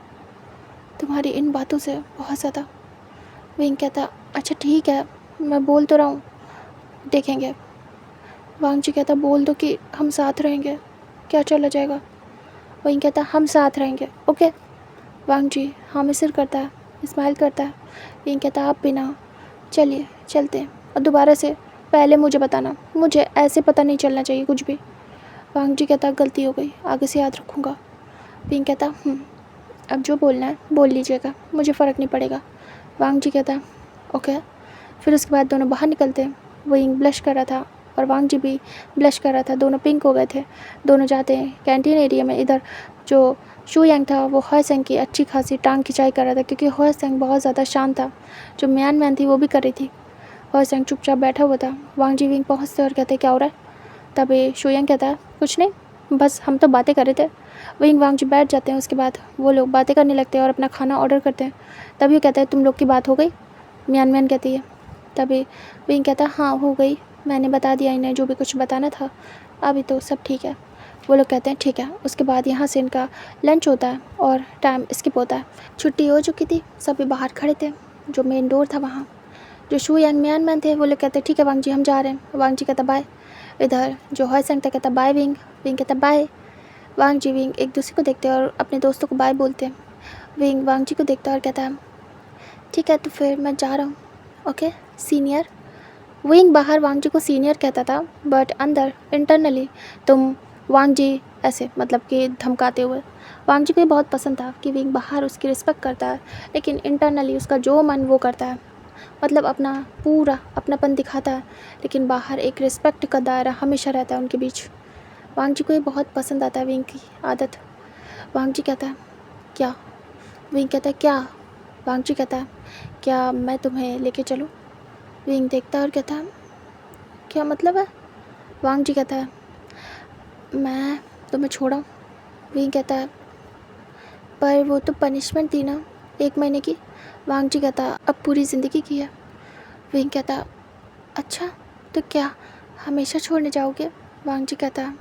तुम्हारी इन बातों से बहुत ज़्यादा। विंग कहता, अच्छा ठीक है, मैं बोल तो रहा हूँ, देखेंगे। वांग जी कहता, बोल दो कि हम साथ रहेंगे, क्या चला जाएगा? विंग कहता, हम साथ रहेंगे, ओके। वांग जी हाँ में सिर करता है, स्माइल करता है। विंग कहता, आप भी ना, चलिए चलते हैं, और दोबारा से पहले मुझे बताना, मुझे ऐसे पता नहीं चलना चाहिए कुछ भी। वांग जी कहता, गलती हो गई, आगे से याद रखूँगा। विंग कहता, अब जो बोलना है बोल लीजिएगा, मुझे फ़र्क नहीं पड़ेगा। वांग जी कहता, ओके। फिर उसके बाद दोनों बाहर निकलते हैं। विंग ब्लश कर रहा था और वांग जी भी ब्लश कर रहा था, दोनों पिंक हो गए थे। दोनों जाते हैं कैंटीन एरिया में। इधर जो शू यांग था वो ह्वेसेंग की अच्छी खासी टांग खिंचाई कर रहा था, क्योंकि ह्वेसेंग बहुत ज़्यादा शांत था। जो म्यान थी वो भी कर रही थी। ह्वेसेंग चुपचाप बैठा हुआ था। वांग जी विंग पहुँचते और कहते, क्या हो रहा है? तभी शू यांग कहता है, कुछ नहीं, बस हम तो बातें कर रहे थे। विंग वांग जी बैठ जाते हैं। उसके बाद वो लोग बातें करने लगते हैं और अपना खाना ऑर्डर करते हैं। तभी वो कहता है, तुम लोग की बात हो गई? म्यान कहती है। तभी विंग कहता है, हाँ हो गई, मैंने बता दिया इन्हें जो भी कुछ बताना था, अभी तो सब ठीक है। वो लोग कहते हैं ठीक है। उसके बाद यहाँ से इनका लंच होता है और टाइम स्किप होता है। छुट्टी हो चुकी थी, सभी बाहर खड़े थे, जो मेन डोर था वहाँ। जो शू यांग म्यान थे वो लोग कहते हैं, ठीक है वांग जी हम जा रहे हैं। वांग जी कहता बाय। इधर जो ह्वेसेंग था कहता बाय विंग। विंग कहता बाय। वांग जी विंग एक दूसरे को देखते हैं और अपने दोस्तों को बाय बोलते हैं। विंग वांग जी को देखता है और कहता है, ठीक है तो फिर मैं जा रहा हूँ, ओके सीनियर। विंग बाहर वांग जी को सीनियर कहता था, बट अंदर इंटरनली तुम वांग जी, ऐसे मतलब कि धमकाते हुए। वांग जी को ये बहुत पसंद था कि विंग बाहर उसकी रिस्पेक्ट करता है, लेकिन इंटरनली उसका जो मन वो करता है, मतलब अपना पूरा अपनापन दिखाता है, लेकिन बाहर एक रिस्पेक्ट का दायरा हमेशा रहता है उनके बीच। वांग जी को ये बहुत पसंद आता है विंग की आदत। वांग जी कहता है, क्या? विंग कहता है, क्या? वांग जी कहता है, क्या मैं तुम्हें लेके चलूँ? विंग देखता है और कहता है, क्या मतलब है? वांग जी कहता है, मैं तुम्हें छोड़ा। विंग कहता है, पर वो तो पनिशमेंट थी ना, 1 महीने की। वांग जी कहता है, अब पूरी ज़िंदगी की है। विंग कहता है, अच्छा तो क्या हमेशा छोड़ने जाओगे? वांग जी कहता है,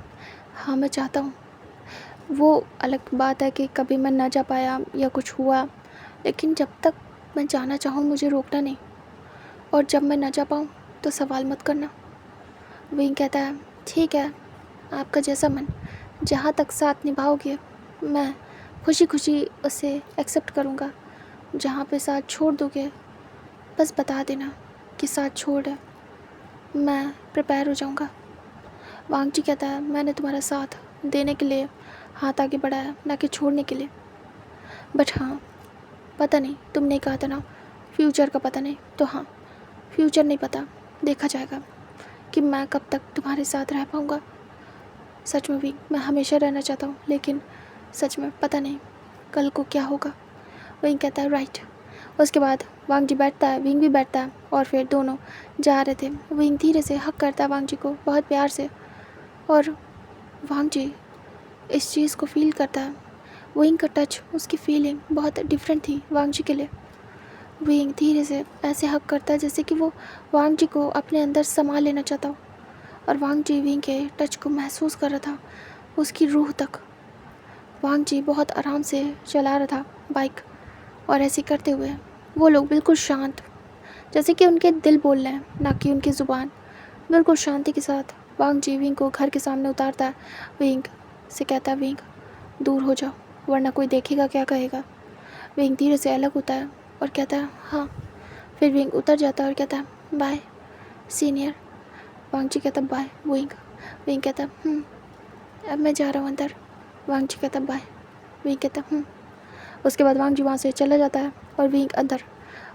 हाँ मैं चाहता हूँ। वो अलग बात है कि कभी मैं ना जा पाया या कुछ हुआ, लेकिन जब तक मैं जाना चाहूँ मुझे रोकना नहीं, और जब मैं ना जा पाऊँ तो सवाल मत करना। विंग कहता है, ठीक है आपका जैसा मन, जहाँ तक साथ निभाओगे मैं खुशी खुशी उसे एक्सेप्ट करूँगा। जहाँ पे साथ छोड़ दोगे बस बता देना कि साथ छोड़ है, मैं प्रिपेयर हो जाऊँगा। वांग जी कहता है, मैंने तुम्हारा साथ देने के लिए हाथ आगे बढ़ाया, ना कि छोड़ने के लिए। बट हाँ, पता नहीं, तुमने कहा था ना फ्यूचर का पता नहीं, तो हाँ, फ्यूचर नहीं पता, देखा जाएगा कि मैं कब तक तुम्हारे साथ रह पाऊँगा। सच में भी मैं हमेशा रहना चाहता हूँ, लेकिन सच में पता नहीं कल को क्या होगा। विंग कहता है राइट। उसके बाद वांग जी बैठता है, विंग भी बैठता है और फिर दोनों जा रहे थे। विंग धीरे से हक करता है वांग जी को बहुत प्यार से, और वांग जी इस चीज़ को फील करता है। विंग का टच, उसकी फीलिंग बहुत डिफरेंट थी वांग जी के लिए। विंग धीरे से ऐसे हक करता है जैसे कि वो वांग जी को अपने अंदर समा लेना चाहता हो, और वांग जी विंग के टच को महसूस कर रहा था उसकी रूह तक। वांग जी बहुत आराम से चला रहा था बाइक, और ऐसे करते हुए वो लोग बिल्कुल शांत, जैसे कि उनके दिल बोल रहे हैं, ना कि उनकी ज़ुबान। बिल्कुल शांति के साथ वांग जी विंग को घर के सामने उतारता है। विंग से कहता है, विंग दूर हो जाओ वरना कोई देखेगा क्या कहेगा। विंग धीरे से अलग होता है और कहता है हाँ। फिर विंग उतर जाता है और कहता है बाय सीनियर। वांग जी कहता है बाय विंग। विंग कहता है अब मैं जा रहा हूँ अंदर। वांग जी कहता है बाय। विंग कहता है उसके बाद वांग जी वहाँ से चला जाता है और विंग अंदर।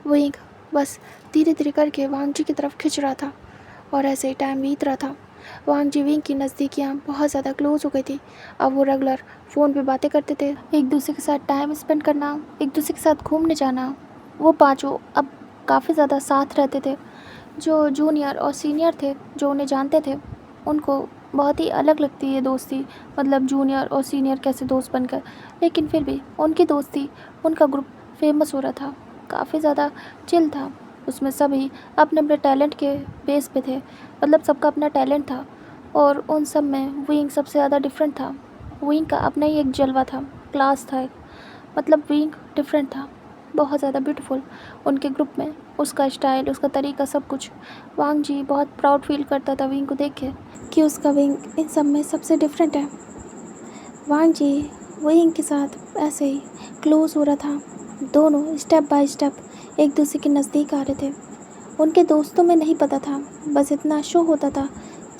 विंग बस धीरे धीरे करके वांग जी की तरफ खिंच रहा था, और ऐसे ही टाइम बीत रहा था। वांग जी विंग की नज़दीकियाँ बहुत ज़्यादा क्लोज हो गई थी। अब वो रेगुलर फ़ोन पे बातें करते थे, एक दूसरे के साथ टाइम स्पेंड करना, एक दूसरे के साथ घूमने जाना। वो पाँचों अब काफ़ी ज़्यादा साथ रहते थे। जो जूनियर और सीनियर थे, जो उन्हें जानते थे, उनको बहुत ही अलग लगती है दोस्ती, मतलब जूनियर और सीनियर कैसे दोस्त बनकर। लेकिन फिर भी उनकी दोस्ती, उनका ग्रुप फेमस हो रहा था, काफ़ी ज़्यादा चिल था। उसमें सभी अपने अपने टैलेंट के बेस पे थे, मतलब सबका अपना टैलेंट था, और उन सब में विंग सबसे ज़्यादा डिफरेंट था। विंग का अपना ही एक जलवा था, क्लास था एक, मतलब विंग डिफरेंट था, बहुत ज़्यादा ब्यूटीफुल उनके ग्रुप में। उसका स्टाइल, उसका तरीका, सब कुछ। वांग जी बहुत प्राउड फील करता था विंग को देख के कि उसका विंग इन सब में सबसे डिफरेंट है। वांग जी विंग के साथ ऐसे ही क्लोज हो रहा था। दोनों स्टेप बाय स्टेप एक दूसरे के नज़दीक आ रहे थे। उनके दोस्तों में नहीं पता था, बस इतना शो होता था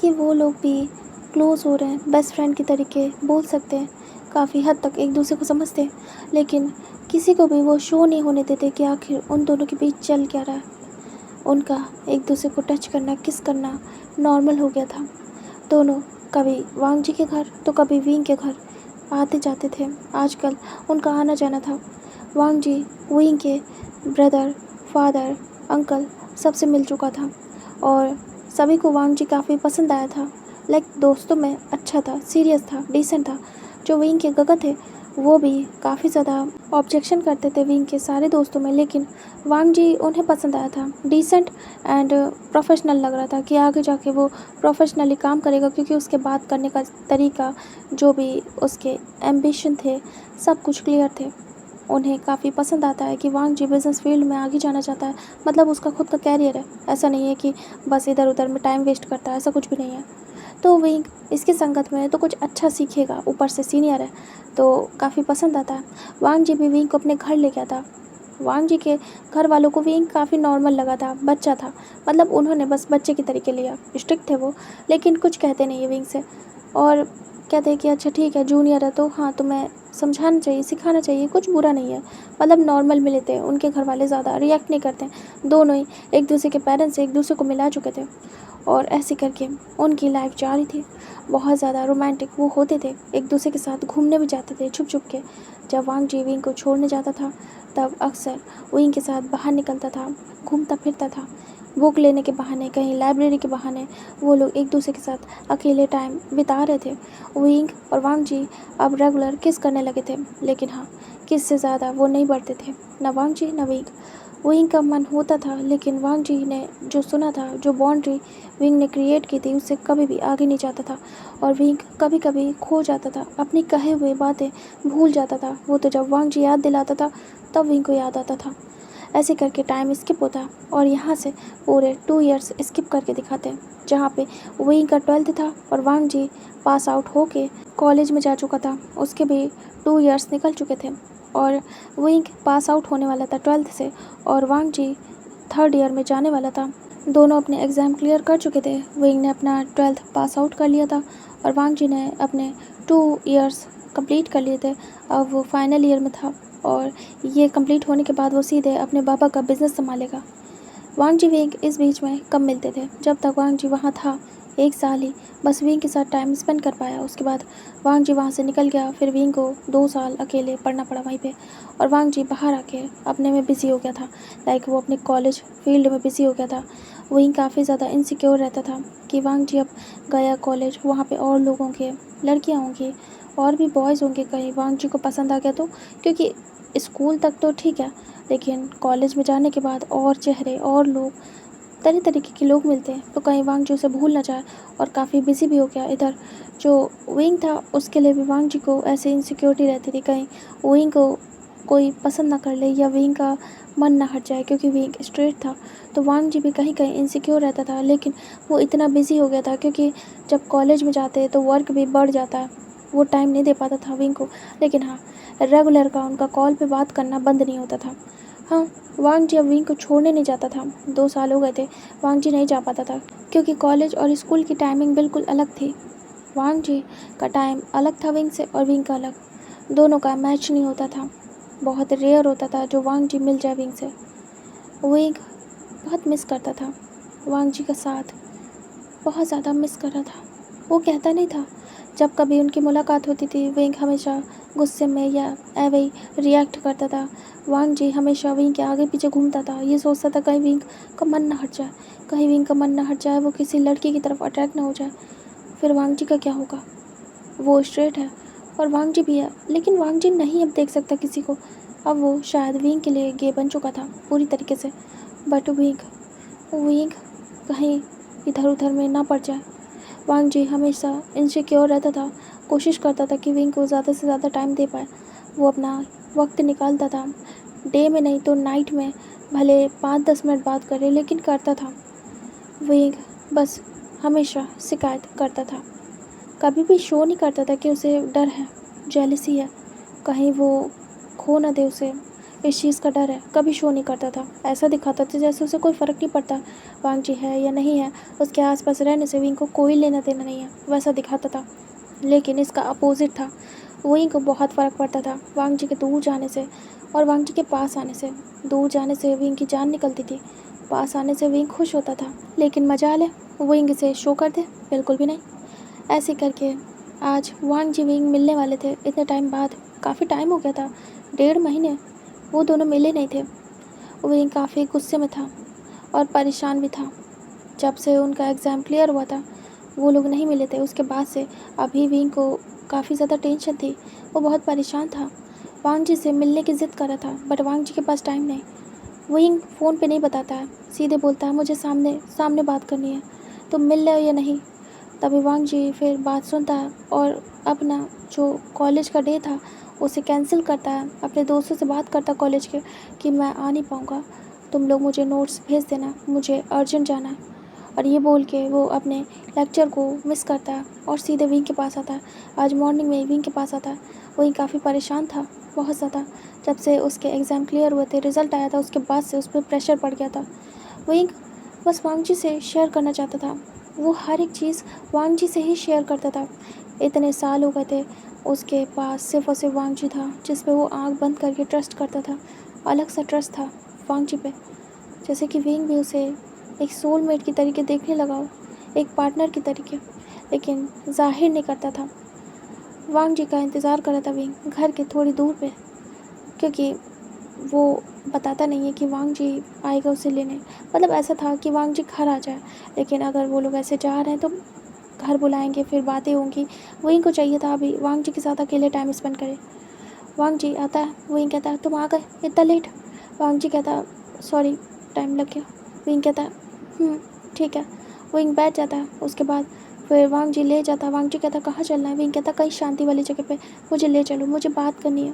कि वो लोग भी क्लोज हो रहे हैं, बेस्ट फ्रेंड की तरीके बोल सकते हैं, काफ़ी हद तक एक दूसरे को समझते हैं। लेकिन किसी को भी वो शो नहीं होने देते कि आखिर उन दोनों के बीच चल क्या रहा है। उनका एक दूसरे को टच करना, किस करना नॉर्मल हो गया था। दोनों कभी वांग जी के घर तो कभी विंग के घर आते जाते थे। आजकल उनका आना जाना था। वांग जी विंग के ब्रदर, फादर, अंकल सबसे मिल चुका था, और सभी को वांग जी काफ़ी पसंद आया था। लाइक दोस्तों में अच्छा था, सीरियस था, डिसेंट था। जो विंग के गगन थे वो भी काफ़ी ज़्यादा ऑब्जेक्शन करते थे विंग के सारे दोस्तों में, लेकिन वांग जी उन्हें पसंद आया था। डिसेंट एंड प्रोफेशनल लग रहा था कि आगे जाके वो प्रोफेशनली काम करेगा, क्योंकि उसके बात करने का तरीका, जो भी उसके एम्बिशन थे, सब कुछ क्लियर थे। उन्हें काफ़ी पसंद आता है कि वांग जी बिज़नेस फील्ड में आगे जाना चाहता है, मतलब उसका खुद का कैरियर है। ऐसा नहीं है कि बस इधर उधर में टाइम वेस्ट करता है, ऐसा कुछ भी नहीं है। तो विंग इसकी संगत में तो कुछ अच्छा सीखेगा, ऊपर से सीनियर है तो काफ़ी पसंद आता है। वांग जी भी विंग को अपने घर ले गया था। वांग जी के घर वालों को विंग काफ़ी नॉर्मल लगा था, बच्चा था, मतलब उन्होंने बस बच्चे की तरीके लिया। स्ट्रिक्ट थे वो, लेकिन कुछ कहते नहीं है विंग से, और कहते हैं कि अच्छा ठीक है जूनियर है तो हाँ तुम्हें समझाना चाहिए, सिखाना चाहिए, कुछ बुरा नहीं है। मतलब नॉर्मल में लेते हैं, उनके घर वाले ज़्यादा रिएक्ट नहीं करते हैं। दोनों ही एक दूसरे के पेरेंट्स से एक दूसरे को मिला चुके थे, और ऐसे करके उनकी लाइफ जा रही थी। बहुत ज़्यादा रोमांटिक वो होते थे, एक दूसरे के साथ घूमने भी जाते थे छुप छुप के। जब वांग जी विंग को छोड़ने जाता था तब अक्सर विंग के साथ बाहर निकलता था, घूमता फिरता था। बुक लेने के बहाने, कहीं लाइब्रेरी के बहाने वो लोग एक दूसरे के साथ अकेले टाइम बिता रहे थे। विंग और वांग जी अब रेगुलर किस करने लगे थे, लेकिन हाँ, किस से ज़्यादा वो नहीं बढ़ते थे, न वांग जी न विंग। विंग का मन होता था, लेकिन वांग जी ने जो सुना था, जो बाउंड्री विंग ने क्रिएट की थी, उससे कभी भी आगे नहीं जाता था। और विंग कभी कभी खो जाता था, अपनी कहे हुए बातें भूल जाता था। वो तो जब वांग जी याद दिलाता था तब विंग को याद आता था। ऐसे करके टाइम स्किप होता और यहाँ से पूरे 2 ईयर्स स्किप करके दिखाते हैं, जहाँ पे विंग का 12th था और वांग जी पास आउट होके कॉलेज में जा चुका था। उसके भी 2 ईयर्स निकल चुके थे और विंग पास आउट होने वाला था 12th से और वांग जी 3rd ईयर में जाने वाला था। दोनों अपने एग्ज़ाम क्लियर कर चुके थे। विंग ने अपना 12th पास आउट कर लिया था और वांग जी ने अपने 2 ईयर्स कंप्लीट कर लिए थे। अब वो फाइनल ईयर में था और ये कंप्लीट होने के बाद वो सीधे अपने पापा का बिज़नेस संभालेगा। वांग जी विंग इस बीच में कम मिलते थे। जब तक वांग जी वहाँ था 1 साल ही बस विंग के साथ टाइम स्पेंड कर पाया। उसके बाद वांग जी वहाँ से निकल गया। फिर विंग को 2 साल अकेले पढ़ना पड़ा वहीं पे और वांग जी बाहर आके अपने में बिज़ी हो गया था। लाइक वो अपने कॉलेज फील्ड में बिज़ी हो गया था। विंग काफ़ी ज़्यादा इनसिक्योर रहता था कि वांग जी अब गया कॉलेज, वहाँ पे और लोगों के लड़कियाँ होंगी और भी बॉयज़ होंगे, कहीं वांग जी को पसंद आ गया तो। क्योंकि स्कूल तक तो ठीक है, लेकिन कॉलेज में जाने के बाद और चेहरे और लोग, तरह तरीके के लोग मिलते हैं, तो कहीं वांग जी उसे भूल ना जाए और काफ़ी बिजी भी हो गया। इधर जो विंग था उसके लिए भी वांग जी को ऐसे इनसिक्योरिटी रहती थी, कहीं विंग को कोई पसंद ना कर ले या विंग का मन ना हट जाए, क्योंकि विंग स्ट्रेट था। तो वांग जी भी कहीं कहीं इनसिक्योर रहता था, लेकिन वो इतना बिजी हो गया था क्योंकि जब कॉलेज में जाते हैं तो वर्क भी बढ़ जाता है, वो टाइम नहीं दे पाता था विंग को। लेकिन हाँ, रेगुलर का उनका कॉल पे बात करना बंद नहीं होता था। हाँ, वांग जी अब विंग को छोड़ने नहीं जाता था। 2 साल हो गए थे, वांग जी नहीं जा पाता था क्योंकि कॉलेज और स्कूल की टाइमिंग बिल्कुल अलग थी। वांग जी का टाइम अलग था विंग से और विंग का अलग। दोनों का मैच नहीं होता था। बहुत रेयर होता था जो वांग जी मिल जाए विंग से। विंग बहुत मिस करता था वांग जी का साथ, बहुत ज़्यादा मिस कर रहा था। वो कहता नहीं था। जब कभी उनकी मुलाकात होती थी विंग हमेशा गुस्से में या ऐवे ही रिएक्ट करता था। वांग जी हमेशा विंग के आगे पीछे घूमता था, ये सोचता था कहीं विंग का मन ना हट जाए, कहीं विंग का मन ना हट जाए, वो किसी लड़की की तरफ अट्रैक्ट ना हो जाए। फिर वांग जी का क्या होगा? वो स्ट्रेट है और वांग जी भी है, लेकिन वांग जी नहीं अब देख सकता किसी को। अब वो शायद विंग के लिए गे बन चुका था पूरी तरीके से। बट विंग विंग कहीं इधर उधर में ना पड़ जाए। वांग जी हमेशा इनसिक्योर रहता था, कोशिश करता था कि विंग को ज़्यादा से ज़्यादा टाइम दे पाए। वो अपना वक्त निकालता था, डे में नहीं तो नाइट में, भले 5-10 मिनट बात करे, लेकिन करता था। विंग बस हमेशा शिकायत करता था, कभी भी शो नहीं करता था कि उसे डर है, जेलसी है, कहीं वो खो ना दे उसे, इस चीज़ का डर है। कभी शो नहीं करता था, ऐसा दिखाता था जैसे उसे कोई फ़र्क नहीं पड़ता वांग जी है या नहीं है, उसके आसपास रहने से विंग को कोई लेना देना नहीं है, वैसा दिखाता था। लेकिन इसका अपोजिट था, विंग को बहुत फ़र्क पड़ता था वांग जी के दूर जाने से और वांग जी के पास आने से। दूर जाने से विंग की जान निकलती थी, पास आने से विंग खुश होता था। लेकिन मजाल है, विंग से शो कर दे, बिल्कुल भी नहीं। ऐसे करके आज वांग जी विंग मिलने वाले थे इतने टाइम बाद। काफ़ी टाइम हो गया था, 1.5 महीने वो दोनों मिले नहीं थे। विंग काफ़ी गुस्से में था और परेशान भी था। जब से उनका एग्ज़ाम क्लियर हुआ था वो लोग नहीं मिले थे, उसके बाद से अभी विंग को काफ़ी ज़्यादा टेंशन थी, वो बहुत परेशान था। वांग जी से मिलने की ज़िद कर रहा था, बट वांग जी के पास टाइम नहीं। विंग फ़ोन पे नहीं बताता है, सीधे बोलता है मुझे सामने सामने बात करनी है, तुम मिल रहे हो या नहीं। तभी वांग जी फिर बात सुनता है और अपना जो कॉलेज का डे था उसे कैंसिल करता है। अपने दोस्तों से बात करता कॉलेज के कि मैं आ नहीं पाऊँगा, तुम लोग मुझे नोट्स भेज देना, मुझे अर्जेंट जाना है। और ये बोल के वो अपने लेक्चर को मिस करता है और सीधे विंग के पास आता है। आज मॉर्निंग में विंग के पास आता है। विंग काफ़ी परेशान था, बहुत ज़्यादा। जब से उसके एग्ज़ाम क्लियर हुए थे, रिज़ल्ट आया था, उसके बाद से उस पर प्रेशर पड़ गया था। विंग बस वांग जी से शेयर करना चाहता था, वो हर एक चीज़ वांग जी से ही शेयर करता था। इतने साल हो गए थे, उसके पास सिर्फ और सिर्फ वांग जी था जिस पे वो आँख बंद करके ट्रस्ट करता था। अलग सा ट्रस्ट था वांग जी पे, जैसे कि विंग भी उसे एक सोलमेट की तरीके देखने लगा हो, एक पार्टनर की तरीके, लेकिन जाहिर नहीं करता था। वांग जी का इंतज़ार कर रहा था विंग घर के थोड़ी दूर पे, क्योंकि वो बताता नहीं है कि वांग जी आएगा उसे लेने। मतलब ऐसा था कि वांग जी घर आ जाए, लेकिन अगर वो लोग ऐसे जा रहे हैं तो घर बुलाएंगे, फिर बातें होंगी। वहीं को चाहिए था अभी वांग जी के साथ अकेले टाइम स्पेंड करे। वांग जी आता है, वहीं कहता है तुम आ गए इतना लेट। वांग जी कहता है सॉरी टाइम लग गया। विंग कहता है ठीक है। विंग बैठ जाता है, उसके बाद फिर वांग जी ले जाता है। वांग जी कहता कहाँ चलना है। विंग कहता कहीं शांति वाली जगह पे मुझे ले चलो, मुझे बात करनी है।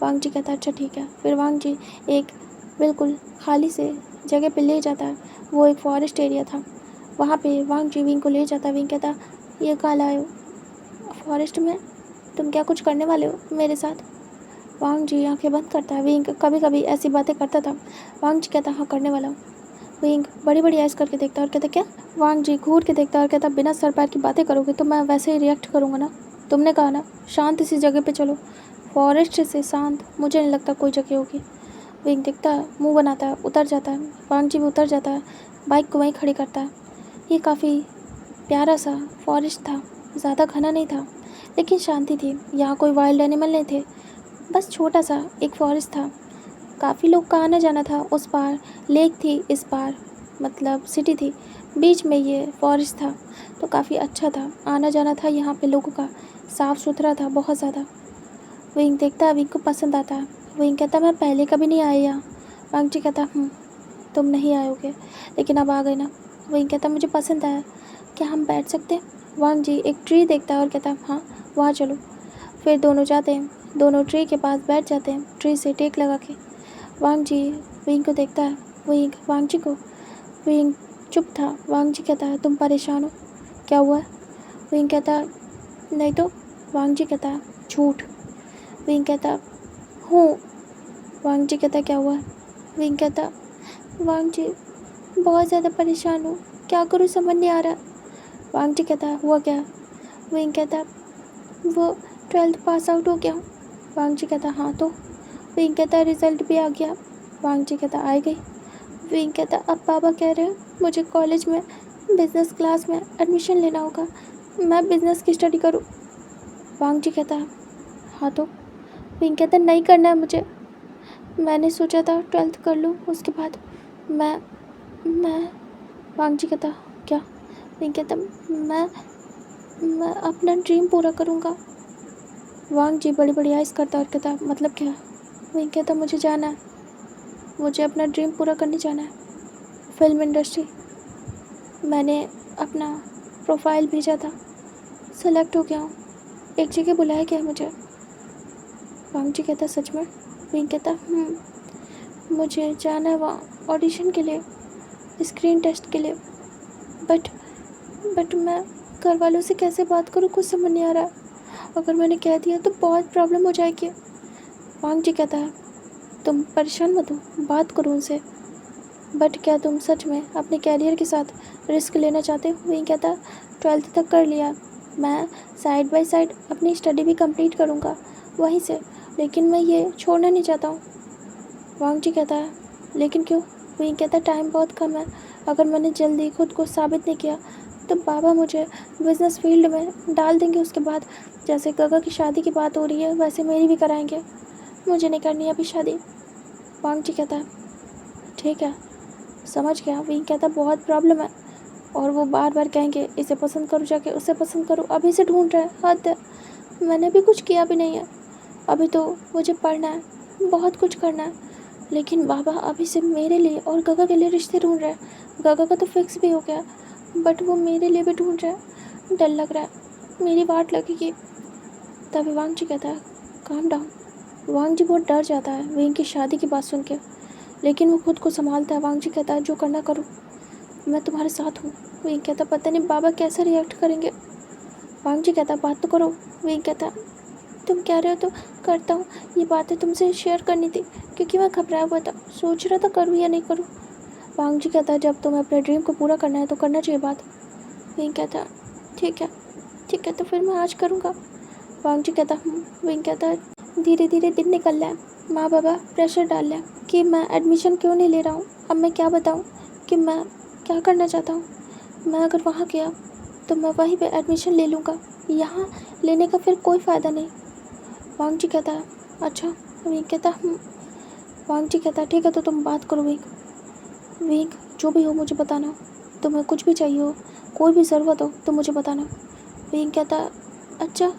वांग जी कहता अच्छा ठीक है। फिर वांग जी एक बिल्कुल खाली से जगह पे ले जाता है। वो एक फॉरेस्ट एरिया था। वहाँ पे वांग जी विंग को ले जाता। विंग कहता, ये कहाँ लाए हो फॉरेस्ट में? तुम क्या कुछ करने वाले हो मेरे साथ? वांग जी आंखें बंद करता है। विंग कभी कभी ऐसी बातें करता था। वांग जी कहता, हाँ करने वाला हूँ। विंग बड़ी बड़ी आइज करके देखता और कहता, क्या? वांग जी घूर के देखता और कहता, बिना सर पैर की बातें करोगे तो मैं वैसे ही रिएक्ट करूँगा ना। तुमने कहा ना शांत सी जगह पे चलो। फॉरेस्ट से शांत मुझे नहीं लगता कोई जगह होगी। विंग देखता है, मुंह बनाता है, उतर जाता है। वांग जी भी उतर जाता है, बाइक को वहीं खड़ी करता है। ये काफ़ी प्यारा सा फॉरेस्ट था। ज़्यादा घना नहीं था लेकिन शांति थी। यहाँ कोई वाइल्ड एनिमल नहीं थे, बस छोटा सा एक फॉरेस्ट था। काफ़ी लोग का आना जाना था। उस पार लेक थी, इस पार मतलब सिटी थी, बीच में ये फॉरेस्ट था। तो काफ़ी अच्छा था, आना जाना था यहाँ पे लोगों का। साफ़ सुथरा था बहुत ज़्यादा। विंग देखता है, विंग को पसंद आता है। विंग कहता, मैं पहले कभी नहीं आया यहाँ। वांग जी कहता, तुम नहीं आयोगे लेकिन अब आ गए ना। विंग कहता, मुझे पसंद आया, क्या हम बैठ सकते हैं? वांग जी एक ट्री देखता है और कहता है, हाँ वहाँ चलो। फिर दोनों जाते हैं, दोनों ट्री के पास बैठ जाते हैं, ट्री से टेक लगा के। वांग जी विंग को देखता है, विंग वांग जी को। विंग चुप था। वांग जी कहता है, तुम परेशान हो? क्या हुआ? विंग कहता, नहीं तो। वांग जी कहता है, झूठ। विंग कहता, हूँ। वांग जी कहता, क्या हुआ? विंग कहता, वांग जी बहुत ज़्यादा परेशान हूँ, क्या करूँ समझ नहीं आ रहा। वांग जी कहता, हुआ क्या? विंग कहता, वो 12th पास आउट हो गया हूँ। वांग जी कहता, हाँ तो? विंग कहता, रिज़ल्ट भी आ गया। वांग जी कहता, आ गई। विंग कहता, अब पापा कह रहे हैं मुझे कॉलेज में बिज़नेस क्लास में एडमिशन लेना होगा, मैं बिज़नेस की स्टडी करूँ। वांग जी कहता, हाँ तो? विंग कहता, नहीं करना है मुझे, मैंने सोचा था 12th कर लूँ उसके बाद मैं वांग जी कहता, क्या? विंग कहता, मैं अपना ड्रीम पूरा करूँगा। वांग जी बड़ी बड़ी आइज़ करता और कहता, मतलब क्या? विंग कहता, मुझे जाना है, मुझे अपना ड्रीम पूरा करने जाना है, फिल्म इंडस्ट्री। मैंने अपना प्रोफाइल भेजा था, सेलेक्ट हो गया हूँ, एक जगह बुलाया गया मुझे। वांग जी कहता, सच में? विंग कहता, मुझे जाना है वहाँ ऑडिशन के लिए, स्क्रीन टेस्ट के लिए। बट मैं घर वालों से कैसे बात करूँ, कुछ समझ नहीं आ रहा। अगर मैंने कह दिया तो बहुत प्रॉब्लम हो जाएगी। वांग जी कहता है, तुम परेशान मत हो, बात करो उनसे। बट क्या तुम सच में अपने कैरियर के साथ रिस्क लेना चाहते हो? विंग कहता, 12th तक कर लिया, मैं साइड बाय साइड अपनी स्टडी भी कंप्लीट करूँगा वहीं से, लेकिन मैं ये छोड़ना नहीं चाहता हूँ। वांग जी कहता है, लेकिन क्यों? विंग कहता, टाइम बहुत कम है, अगर मैंने जल्दी खुद को साबित नहीं किया तो बाबा मुझे बिज़नेस फील्ड में डाल देंगे। उसके बाद जैसे गगा की शादी की बात हो रही है वैसे मेरी भी कराएंगे, मुझे नहीं करनी अभी शादी। वांग जी कहता है, ठीक है समझ गया। विंग कहता, बहुत प्रॉब्लम है, और वो बार बार कहेंगे इसे पसंद करो, जाके उसे पसंद करो, अभी से ढूंढ रहे हैं, हद है। मैंने भी कुछ किया भी नहीं है, अभी तो मुझे पढ़ना है, बहुत कुछ करना है, लेकिन बाबा अभी से मेरे लिए और गगा के लिए रिश्ते ढूंढ रहे हैं। गगा का तो फिक्स भी हो गया, बट वो मेरे लिए भी ढूंढ रहा है, डर लग रहा है मेरी वाट लगेगी। तभी वांग जी कहता है, काम डाउन। वांग जी बहुत डर जाता है विंग की शादी की बात सुन के, लेकिन वो खुद को संभालता है। वांग जी कहता है, जो करना करो, मैं तुम्हारे साथ हूँ। विंग कहता, पता नहीं बाबा कैसे रिएक्ट करेंगे। वांग जी कहता, बात तो करो। विंग कहता, तुम कह रहे हो तो करता हूँ, ये बातें तुमसे शेयर करनी थी क्योंकि मैं घबराया हुआ था, सोच रहा था करूँ या नहीं करूँ। वांग जी कहता, जब तुम्हें अपने ड्रीम को पूरा करना है तो करना चाहिए बात। विंग कहता, ठीक है तो फिर मैं आज करूँगा। वांग जी कहता, विंग कहता, धीरे धीरे दिन निकल रहा है, माँ बाबा प्रेशर डाल रहे हैं कि मैं एडमिशन क्यों नहीं ले रहा हूँ। अब मैं क्या बताऊँ कि मैं क्या करना चाहता हूँ। मैं अगर वहाँ गया तो मैं वहीं पे एडमिशन ले लूँगा, यहाँ लेने का फिर कोई फ़ायदा नहीं। वांग जी कहता, अच्छा। विंग कहता, वांग जी कहता, ठीक है तो तुम बात करो विंग। विंग, जो भी हो मुझे बताना, तुम्हें कुछ भी चाहिए हो, कोई भी ज़रूरत हो तो मुझे बताना। विंग कहता, अच्छा।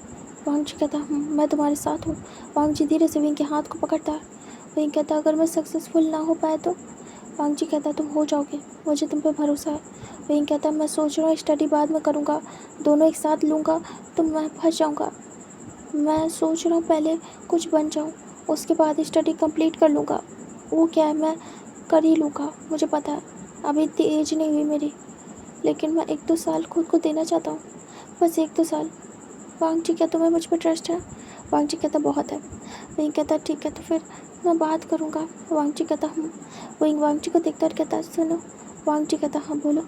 वांग जी कहता, मैं तुम्हारे साथ हूँ। वांग जी धीरे से विंग के हाथ को पकड़ता है। विंग कहता, अगर मैं सक्सेसफुल ना हो पाए तो? वांग जी कहता, तुम हो जाओगे, मुझे तुम पे भरोसा है। विंग कहता, मैं सोच रहा हूँ स्टडी बाद में करूँगा, दोनों एक साथ लूँगा तो मैं फंस जाऊँगा। मैं सोच रहा हूँ पहले कुछ बन जाऊँ, उसके बाद स्टडी कंप्लीट कर लूँगा। वो क्या है, मैं कर ही लूँगा, मुझे पता है। अभी इतनी एज नहीं हुई मेरी, लेकिन मैं 1-2 साल खुद को देना चाहता हूँ, बस 1-2 साल। वांग जी, क्या तुम्हें मुझ पर ट्रस्ट है? वांग जी कहता बहुत है। वहीं कहता ठीक है, तो फिर मैं बात करूँगा। वांग जी कहता वहीं वांग जी को देखता और कहता सुनो। वांग जी कहता हाँ बोलो।